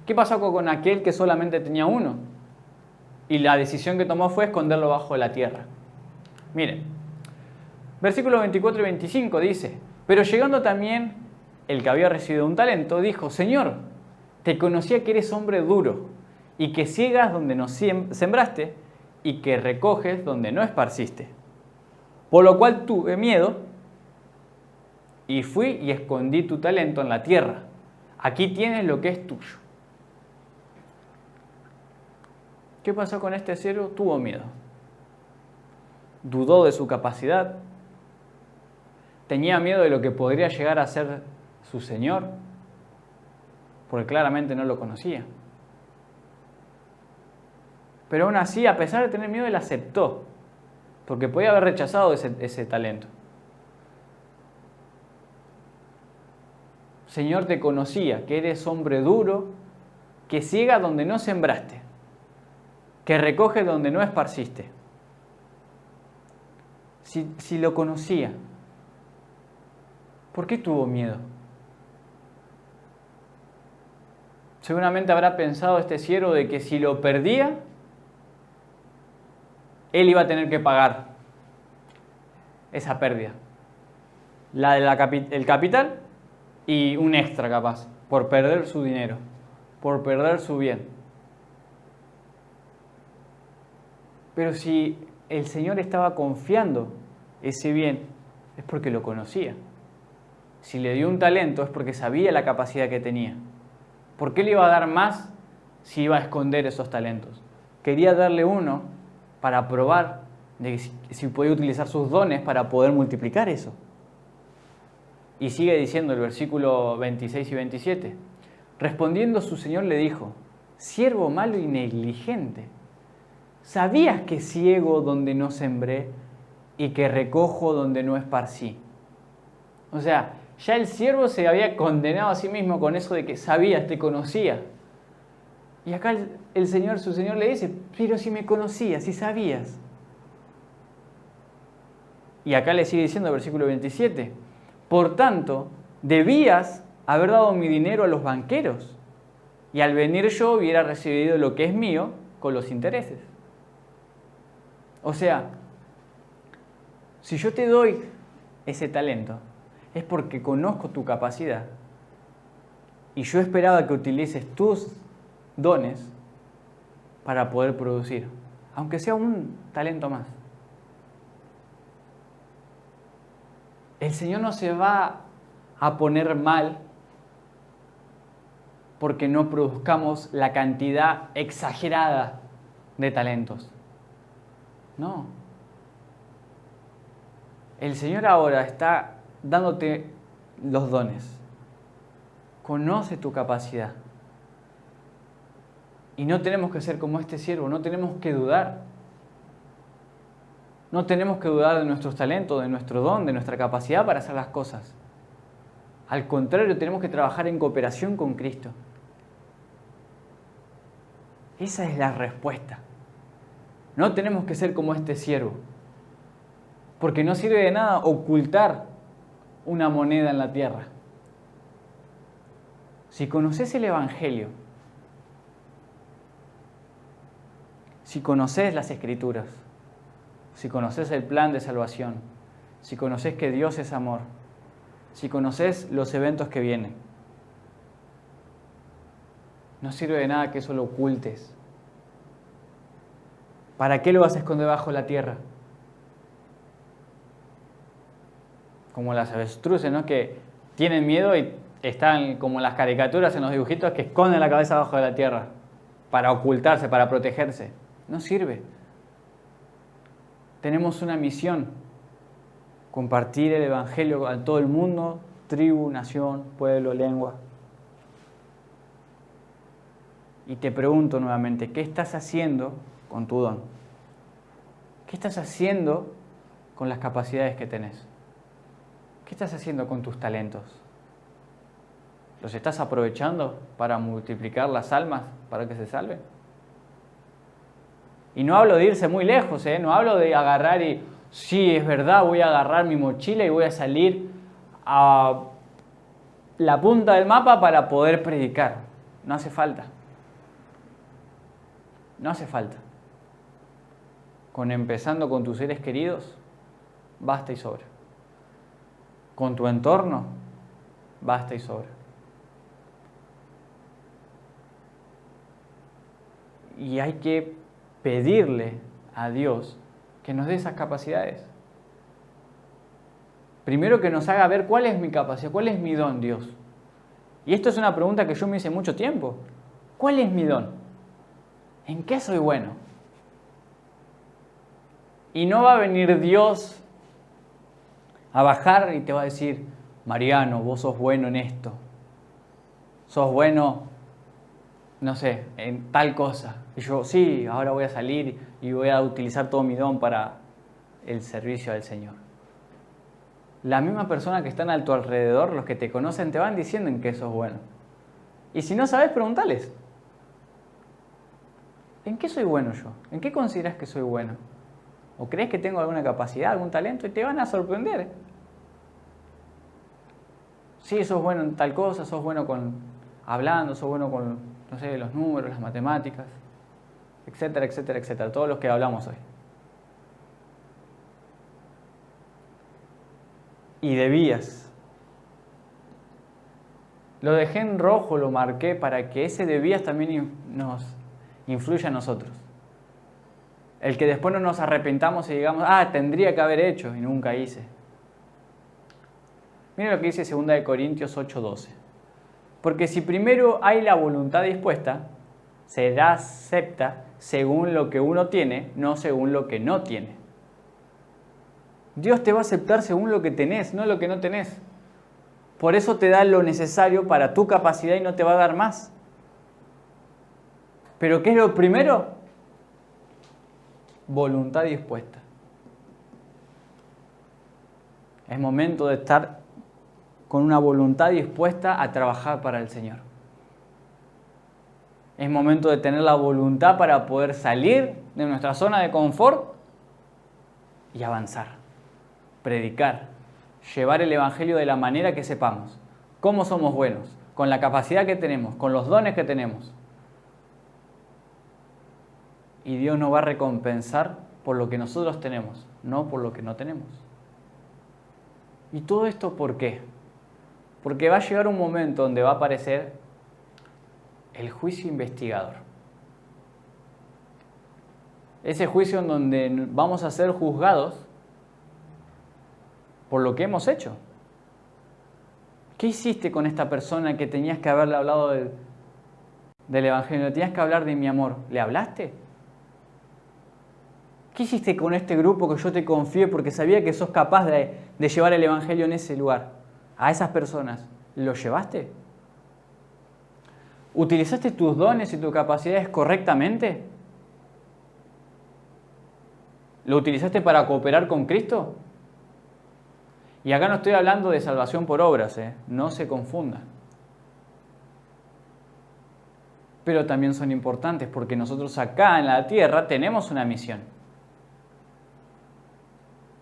¿Qué pasó con aquel que solamente tenía uno? Y la decisión que tomó fue esconderlo bajo la tierra. Miren, Versículos 24 y 25 dice, pero llegando también el que había recibido un talento, dijo, Señor, te conocía que eres hombre duro y que ciegas donde no sembraste y que recoges donde no esparciste. Por lo cual tuve miedo y fui y escondí tu talento en la tierra. Aquí tienes lo que es tuyo. ¿Qué pasó con este siervo? Tuvo miedo. Dudó de su capacidad. Tenía miedo de lo que podría llegar a ser su señor, porque claramente no lo conocía. Pero aún así, a pesar de tener miedo, él aceptó, porque podía haber rechazado ese talento. Señor, te conocía, que eres hombre duro, que ciega donde no sembraste, que recoge donde no esparciste. Si lo conocía, ¿por qué tuvo miedo? Seguramente habrá pensado este siervo de que si lo perdía, él iba a tener que pagar esa pérdida. El capital y un extra capaz, por perder su dinero, por perder su bien. Pero si el Señor estaba confiando ese bien, es porque lo conocía. Si le dio un talento es porque sabía la capacidad que tenía. ¿Por qué le iba a dar más si iba a esconder esos talentos? Quería darle uno para probar de si podía utilizar sus dones para poder multiplicar eso. Y sigue diciendo el versículo 26 y 27. Respondiendo su señor le dijo, siervo malo y negligente, ¿sabías que ciego donde no sembré y que recojo donde no esparcí? O sea, ya el siervo se había condenado a sí mismo con eso de que sabías, te conocía. Y acá su señor le dice, pero si me conocías, si sabías. Y acá le sigue diciendo el versículo 27, por tanto, debías haber dado mi dinero a los banqueros, y al venir yo hubiera recibido lo que es mío con los intereses. O sea, si yo te doy ese talento, es porque conozco tu capacidad y yo esperaba que utilices tus dones para poder producir, aunque sea un talento más. El Señor no se va a poner mal porque no produzcamos la cantidad exagerada de talentos. No. El Señor ahora está dándote los dones. Conoce tu capacidad. Y no tenemos que ser como este siervo, no tenemos que dudar. No tenemos que dudar de nuestros talentos, de nuestro don, de nuestra capacidad para hacer las cosas. Al contrario, tenemos que trabajar en cooperación con Cristo. Esa es la respuesta. No tenemos que ser como este siervo, porque no sirve de nada ocultar una moneda en la tierra. Si conoces el Evangelio, si conoces las Escrituras, si conoces el plan de salvación, si conoces que Dios es amor, si conoces los eventos que vienen, no sirve de nada que eso lo ocultes. ¿Para qué lo vas a esconder bajo la tierra? Como las avestruces, ¿no? Que tienen miedo y están como las caricaturas en los dibujitos que esconden la cabeza bajo de la tierra para ocultarse, para protegerse. No sirve. Tenemos una misión: compartir el Evangelio a todo el mundo, tribu, nación, pueblo, lengua. Y te pregunto nuevamente, ¿qué estás haciendo con tu don? ¿Qué estás haciendo con las capacidades que tenés? ¿Qué estás haciendo con tus talentos? ¿Los estás aprovechando para multiplicar las almas para que se salven? Y no hablo de irse muy lejos, no hablo de agarrar y, sí, es verdad, voy a agarrar mi mochila y voy a salir a la punta del mapa para poder predicar. No hace falta. No hace falta. Empezando con tus seres queridos, basta y sobra. con tu entorno, basta y sobra. Y hay que pedirle a Dios que nos dé esas capacidades. Primero que nos haga ver cuál es mi capacidad, cuál es mi don, Dios. Y esto es una pregunta que yo me hice mucho tiempo. ¿Cuál es mi don? ¿En qué soy bueno? Y no va a venir Dios a bajar y te va a decir, Mariano, vos sos bueno en esto. Sos bueno, no sé, en tal cosa. Y yo, sí, ahora voy a salir y voy a utilizar todo mi don para el servicio al Señor. La misma persona que están a tu alrededor, los que te conocen, te van diciendo en qué sos bueno. Y si no sabes, preguntales. ¿En qué soy bueno yo? ¿En qué consideras que soy bueno? ¿O crees que tengo alguna capacidad, algún talento? Y te van a sorprender. Sí, sos bueno en tal cosa, sos bueno hablando, sos bueno con, no sé, los números, las matemáticas, etcétera, etcétera, etcétera. Todos los que hablamos hoy. Y debías. Lo dejé en rojo, lo marqué para que ese debías también nos influya a nosotros. El que después no nos arrepentamos y digamos, tendría que haber hecho y nunca hice. Miren lo que dice 2 Corintios 8:12. Porque si primero hay la voluntad dispuesta, será acepta según lo que uno tiene, no según lo que no tiene. Dios te va a aceptar según lo que tenés, no lo que no tenés. Por eso te da lo necesario para tu capacidad y no te va a dar más. ¿Pero qué es lo primero? Voluntad dispuesta. Es momento de estar con una voluntad dispuesta a trabajar para el Señor. Es momento de tener la voluntad para poder salir de nuestra zona de confort y avanzar, predicar, llevar el Evangelio de la manera que sepamos, cómo somos buenos, con la capacidad que tenemos, con los dones que tenemos. Y Dios nos va a recompensar por lo que nosotros tenemos, no por lo que no tenemos. ¿Y todo esto por qué? Porque va a llegar un momento donde va a aparecer el juicio investigador. Ese juicio en donde vamos a ser juzgados por lo que hemos hecho. ¿Qué hiciste con esta persona que tenías que haberle hablado del Evangelio? Tenías que hablar de mi amor. ¿Le hablaste? ¿Qué hiciste con este grupo que yo te confié porque sabía que sos capaz de llevar el Evangelio en ese lugar? A esas personas, ¿lo llevaste? ¿Utilizaste tus dones y tus capacidades correctamente? ¿Lo utilizaste para cooperar con Cristo? Y acá no estoy hablando de salvación por obras, no se confundan. Pero también son importantes porque nosotros acá en la tierra tenemos una misión.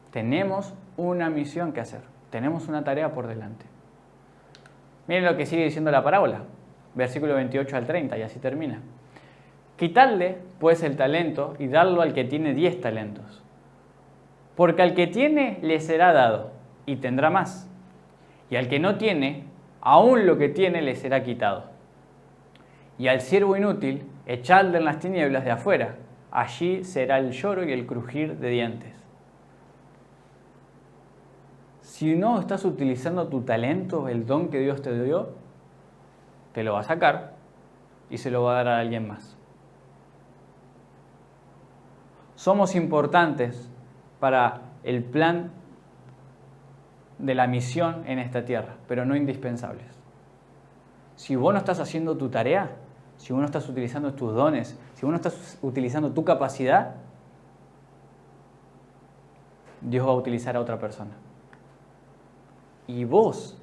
Tenemos una misión que hacer. Tenemos una tarea por delante. Miren lo que sigue diciendo la parábola. Versículo 28 al 30, y así termina. Quitadle, pues, el talento y darlo al que tiene 10 talentos. Porque al que tiene le será dado, y tendrá más. Y al que no tiene, aún lo que tiene le será quitado. Y al siervo inútil, echadle en las tinieblas de afuera. Allí será el lloro y el crujir de dientes. Si no estás utilizando tu talento, el don que Dios te dio, te lo va a sacar y se lo va a dar a alguien más. Somos importantes para el plan de la misión en esta tierra, pero no indispensables. Si vos no estás haciendo tu tarea, si vos no estás utilizando tus dones, si vos no estás utilizando tu capacidad, Dios va a utilizar a otra persona. Y vos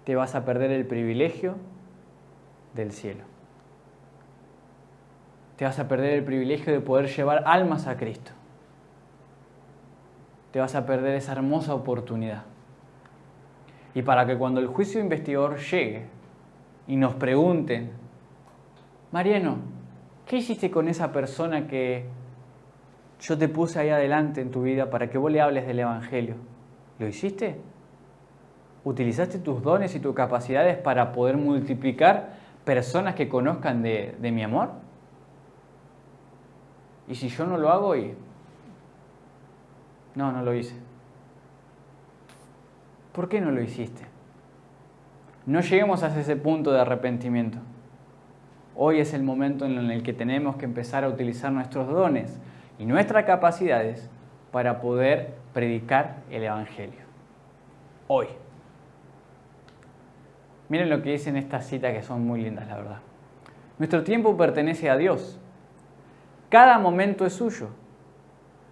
te vas a perder el privilegio del cielo. Te vas a perder el privilegio de poder llevar almas a Cristo. Te vas a perder esa hermosa oportunidad. Y para que cuando el juicio investigador llegue y nos pregunten, Mariano, ¿qué hiciste con esa persona que yo te puse ahí adelante en tu vida para que vos le hables del Evangelio? ¿Lo hiciste? ¿Utilizaste tus dones y tus capacidades para poder multiplicar personas que conozcan de mi amor? ¿Y si yo no lo hago y no lo hice? ¿Por qué no lo hiciste? No lleguemos a ese punto de arrepentimiento. Hoy es el momento en el que tenemos que empezar a utilizar nuestros dones y nuestras capacidades para poder predicar el Evangelio. Hoy. Miren lo que dicen estas citas que son muy lindas, la verdad. Nuestro tiempo pertenece a Dios. Cada momento es suyo.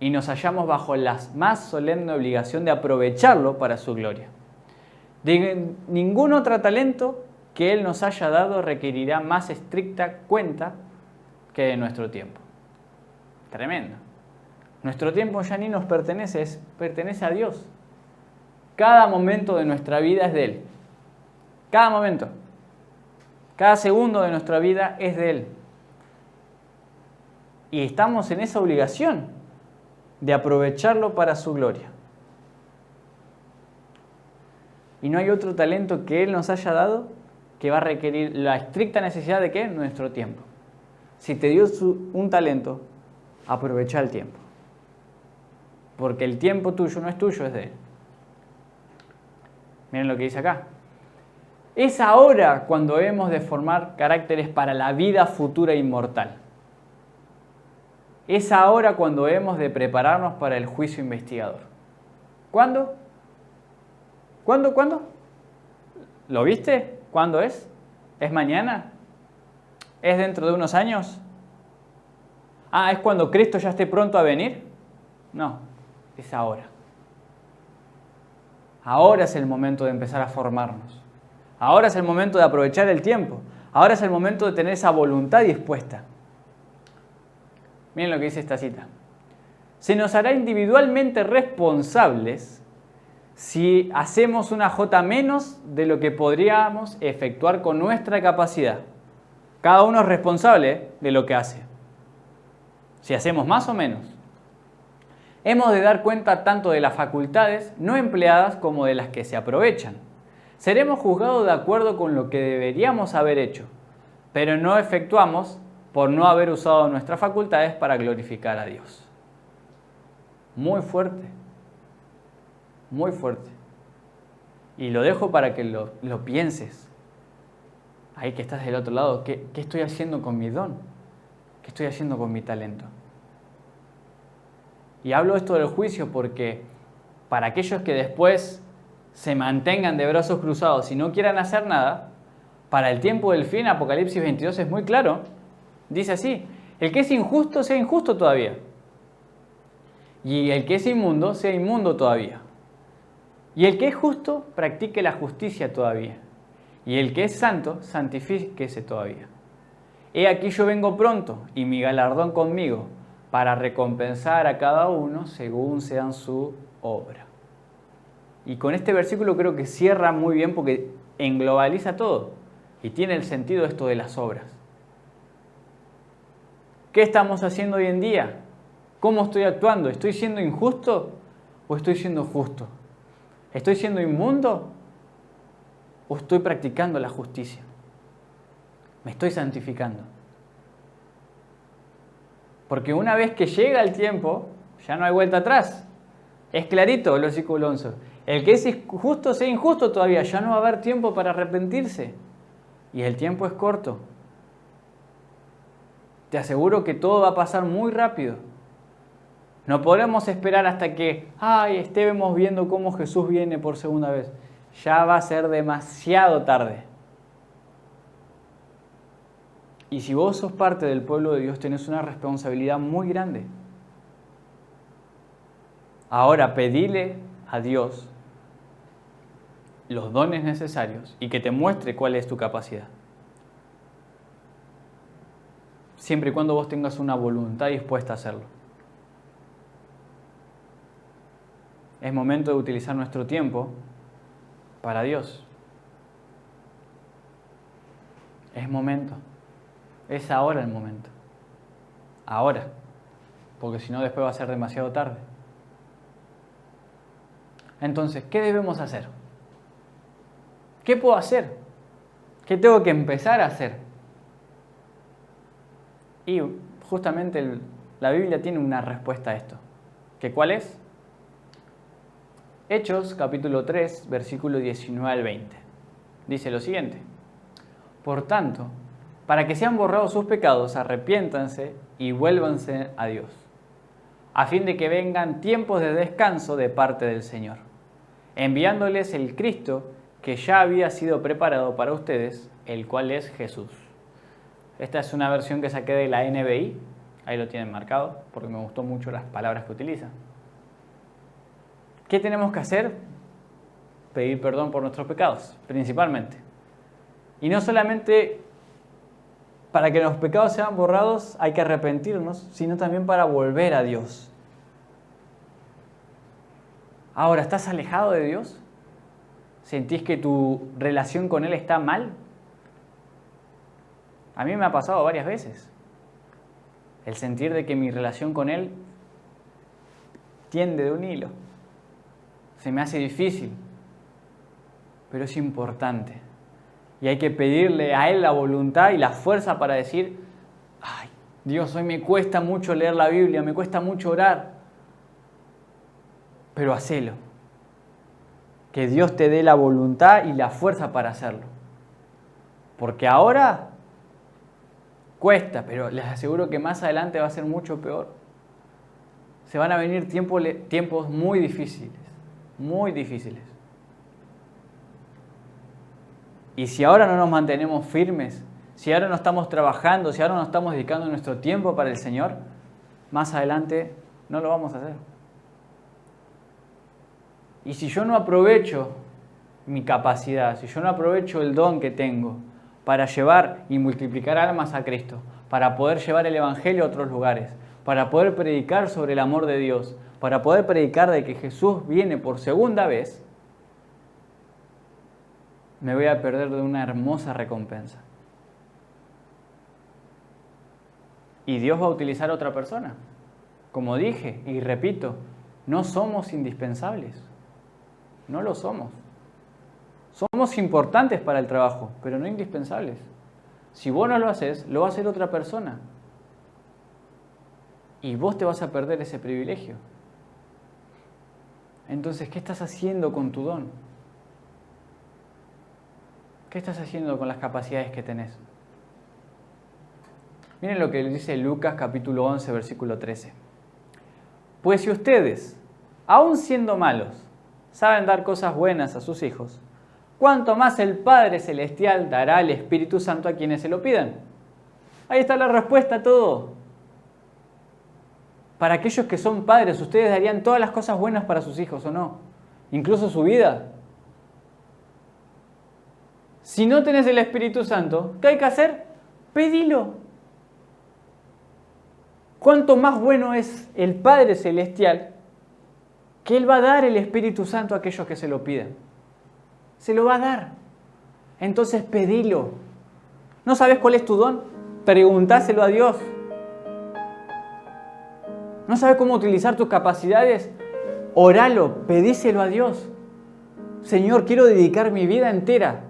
Y nos hallamos bajo la más solemne obligación de aprovecharlo para su gloria. De ningún otro talento que Él nos haya dado requerirá más estricta cuenta que de nuestro tiempo. Tremendo. Nuestro tiempo ya ni nos pertenece, pertenece a Dios. Cada momento de nuestra vida es de Él. Cada momento. Cada segundo de nuestra vida es de Él. Y estamos en esa obligación de aprovecharlo para su gloria. Y no hay otro talento que Él nos haya dado que va a requerir la estricta necesidad de ¿qué? Nuestro tiempo. Si te dio un talento, aprovecha el tiempo. Porque el tiempo tuyo no es tuyo, es de Él. Miren lo que dice acá. Es ahora cuando hemos de formar caracteres para la vida futura inmortal. Es ahora cuando hemos de prepararnos para el juicio investigador. ¿Cuándo? ¿Cuándo? ¿Lo viste? ¿Cuándo es? ¿Es mañana? ¿Es dentro de unos años? ¿Es cuando Cristo ya esté pronto a venir? No, es ahora. Ahora es el momento de empezar a formarnos. Ahora es el momento de aprovechar el tiempo. Ahora es el momento de tener esa voluntad dispuesta. Miren lo que dice esta cita. Se nos hará individualmente responsables si hacemos una jota menos de lo que podríamos efectuar con nuestra capacidad. Cada uno es responsable de lo que hace. Si hacemos más o menos. Hemos de dar cuenta tanto de las facultades no empleadas como de las que se aprovechan. Seremos juzgados de acuerdo con lo que deberíamos haber hecho, pero no efectuamos por no haber usado nuestras facultades para glorificar a Dios. Muy fuerte. Muy fuerte. Y lo dejo para que lo pienses. Ahí que estás del otro lado, ¿qué estoy haciendo con mi don? ¿Qué estoy haciendo con mi talento? Y hablo esto del juicio porque para aquellos que después se mantengan de brazos cruzados y no quieran hacer nada, para el tiempo del fin, Apocalipsis 22 es muy claro. Dice así, el que es injusto sea injusto todavía. Y el que es inmundo sea inmundo todavía. Y el que es justo practique la justicia todavía. Y el que es santo, santifíquese todavía. He aquí yo vengo pronto y mi galardón conmigo para recompensar a cada uno según sean su obra. Y con este versículo creo que cierra muy bien porque englobaliza todo y tiene el sentido esto de las obras. ¿Qué estamos haciendo hoy en día? ¿Cómo estoy actuando? ¿Estoy siendo injusto o estoy siendo justo? ¿Estoy siendo inmundo o estoy practicando la justicia? Me estoy santificando. Porque una vez que llega el tiempo, ya no hay vuelta atrás. Es clarito el versículo 11. El que es injusto sea injusto todavía, ya no va a haber tiempo para arrepentirse. Y el tiempo es corto. Te aseguro que todo va a pasar muy rápido. No podemos esperar hasta que estemos viendo cómo Jesús viene por segunda vez. Ya va a ser demasiado tarde. Y si vos sos parte del pueblo de Dios, tenés una responsabilidad muy grande. Ahora pedile a Dios los dones necesarios y que te muestre cuál es tu capacidad. Siempre y cuando vos tengas una voluntad dispuesta a hacerlo. Es momento de utilizar nuestro tiempo para Dios. Es momento. Es ahora el momento. Ahora. Porque si no después va a ser demasiado tarde. Entonces, ¿qué debemos hacer? ¿Qué puedo hacer? ¿Qué tengo que empezar a hacer? Y justamente la Biblia tiene una respuesta a esto. ¿Qué cuál es? Hechos capítulo 3, versículo 19 al 20. Dice lo siguiente: Por tanto, para que sean borrados sus pecados, arrepiéntanse y vuélvanse a Dios, a fin de que vengan tiempos de descanso de parte del Señor, enviándoles el Cristo que ya había sido preparado para ustedes, el cual es Jesús. Esta es una versión que saqué de la NBI, ahí lo tienen marcado, porque me gustó mucho las palabras que utiliza. ¿Qué tenemos que hacer? Pedir perdón por nuestros pecados, principalmente. Y no solamente para que los pecados sean borrados hay que arrepentirnos, sino también para volver a Dios. Ahora, ¿estás alejado de Dios? ¿Sentís que tu relación con Él está mal? A mí me ha pasado varias veces. El sentir de que mi relación con Él tiende de un hilo. Se me hace difícil, pero es importante. Y hay que pedirle a Él la voluntad y la fuerza para decir: ay, Dios, hoy me cuesta mucho leer la Biblia, me cuesta mucho orar. Pero hacelo. Que Dios te dé la voluntad y la fuerza para hacerlo. Porque ahora cuesta, pero les aseguro que más adelante va a ser mucho peor. Se van a venir tiempos muy difíciles, muy difíciles. Y si ahora no nos mantenemos firmes, si ahora no estamos trabajando, si ahora no estamos dedicando nuestro tiempo para el Señor, más adelante no lo vamos a hacer. Y si yo no aprovecho mi capacidad, si yo no aprovecho el don que tengo para llevar y multiplicar almas a Cristo, para poder llevar el Evangelio a otros lugares, para poder predicar sobre el amor de Dios, para poder predicar de que Jesús viene por segunda vez, me voy a perder de una hermosa recompensa. Y Dios va a utilizar a otra persona. Como dije y repito, no somos indispensables. No lo somos. Somos importantes para el trabajo, pero no indispensables. Si vos no lo haces, lo va a hacer otra persona. Y vos te vas a perder ese privilegio. Entonces, ¿qué estás haciendo con tu don? ¿Qué estás haciendo con las capacidades que tenés? Miren lo que dice Lucas capítulo 11, versículo 13. Pues si ustedes, aun siendo malos, saben dar cosas buenas a sus hijos, ¿cuánto más el Padre Celestial dará el Espíritu Santo a quienes se lo pidan? Ahí está la respuesta a todo. Para aquellos que son padres, ¿ustedes darían todas las cosas buenas para sus hijos o no? Incluso su vida. Si no tenés el Espíritu Santo, ¿qué hay que hacer? Pedilo. ¿Cuánto más bueno es el Padre Celestial que Él va a dar el Espíritu Santo a aquellos que se lo pidan? Se lo va a dar. Entonces pedilo. ¿No sabes cuál es tu don? Preguntáselo a Dios. ¿No sabes cómo utilizar tus capacidades? Oralo, pedíselo a Dios. Señor, quiero dedicar mi vida entera.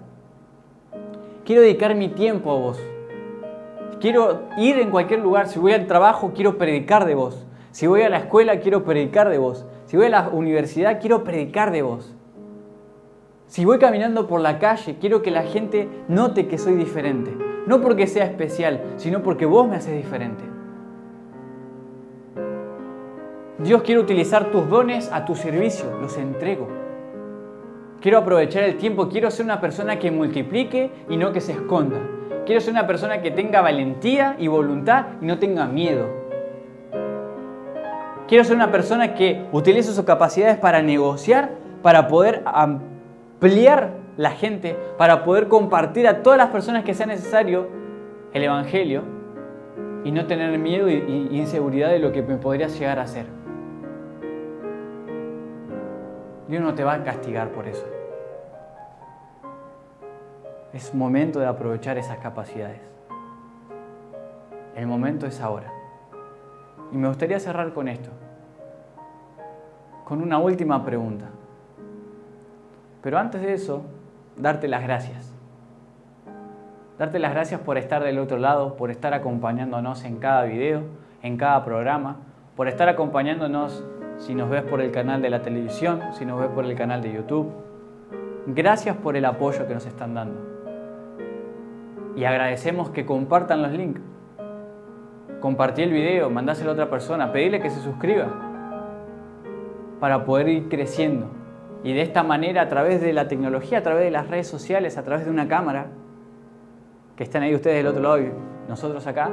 Quiero dedicar mi tiempo a vos. Quiero ir en cualquier lugar. Si voy al trabajo, quiero predicar de vos. Si voy a la escuela, quiero predicar de vos. Si voy a la universidad, quiero predicar de vos. Si voy caminando por la calle, quiero que la gente note que soy diferente. No porque sea especial, sino porque vos me haces diferente. Dios quiere utilizar tus dones a tu servicio, los entrego. Quiero aprovechar el tiempo, quiero ser una persona que multiplique y no que se esconda. Quiero ser una persona que tenga valentía y voluntad y no tenga miedo. Quiero ser una persona que utilice sus capacidades para negociar, para poder ampliar la gente, para poder compartir a todas las personas que sea necesario el Evangelio y no tener miedo y inseguridad de lo que me podría llegar a hacer. Dios no te va a castigar por eso. Es momento de aprovechar esas capacidades. El momento es ahora. Y me gustaría cerrar con esto, con una última pregunta. Pero antes de eso, darte las gracias. Darte las gracias por estar del otro lado, por estar acompañándonos en cada video, en cada programa, por estar acompañándonos si nos ves por el canal de la televisión, si nos ves por el canal de YouTube. Gracias por el apoyo que nos están dando. Y agradecemos que compartan los links. Compartí el video, mandáselo a otra persona, pedirle que se suscriba para poder ir creciendo. Y de esta manera, a través de la tecnología, a través de las redes sociales, a través de una cámara, que están ahí ustedes del otro lado y nosotros acá,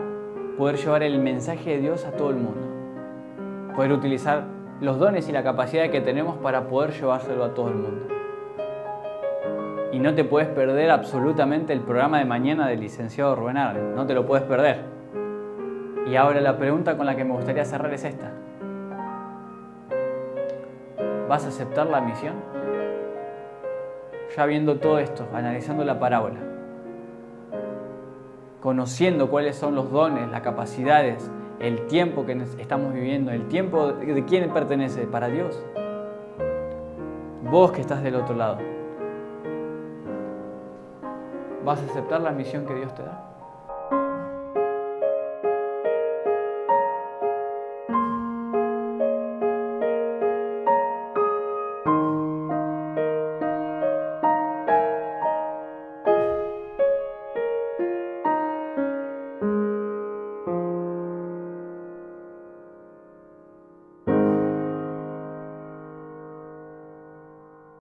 poder llevar el mensaje de Dios a todo el mundo. Poder utilizar los dones y la capacidad que tenemos para poder llevárselo a todo el mundo. Y no te puedes perder absolutamente el programa de mañana del licenciado Rubén Arlen. No te lo puedes perder. Y ahora la pregunta con la que me gustaría cerrar es esta. ¿Vas a aceptar la misión? Ya viendo todo esto, analizando la parábola, conociendo cuáles son los dones, las capacidades, el tiempo que estamos viviendo, el tiempo de quién pertenece, para Dios. Vos que estás del otro lado, ¿vas a aceptar la misión que Dios te da?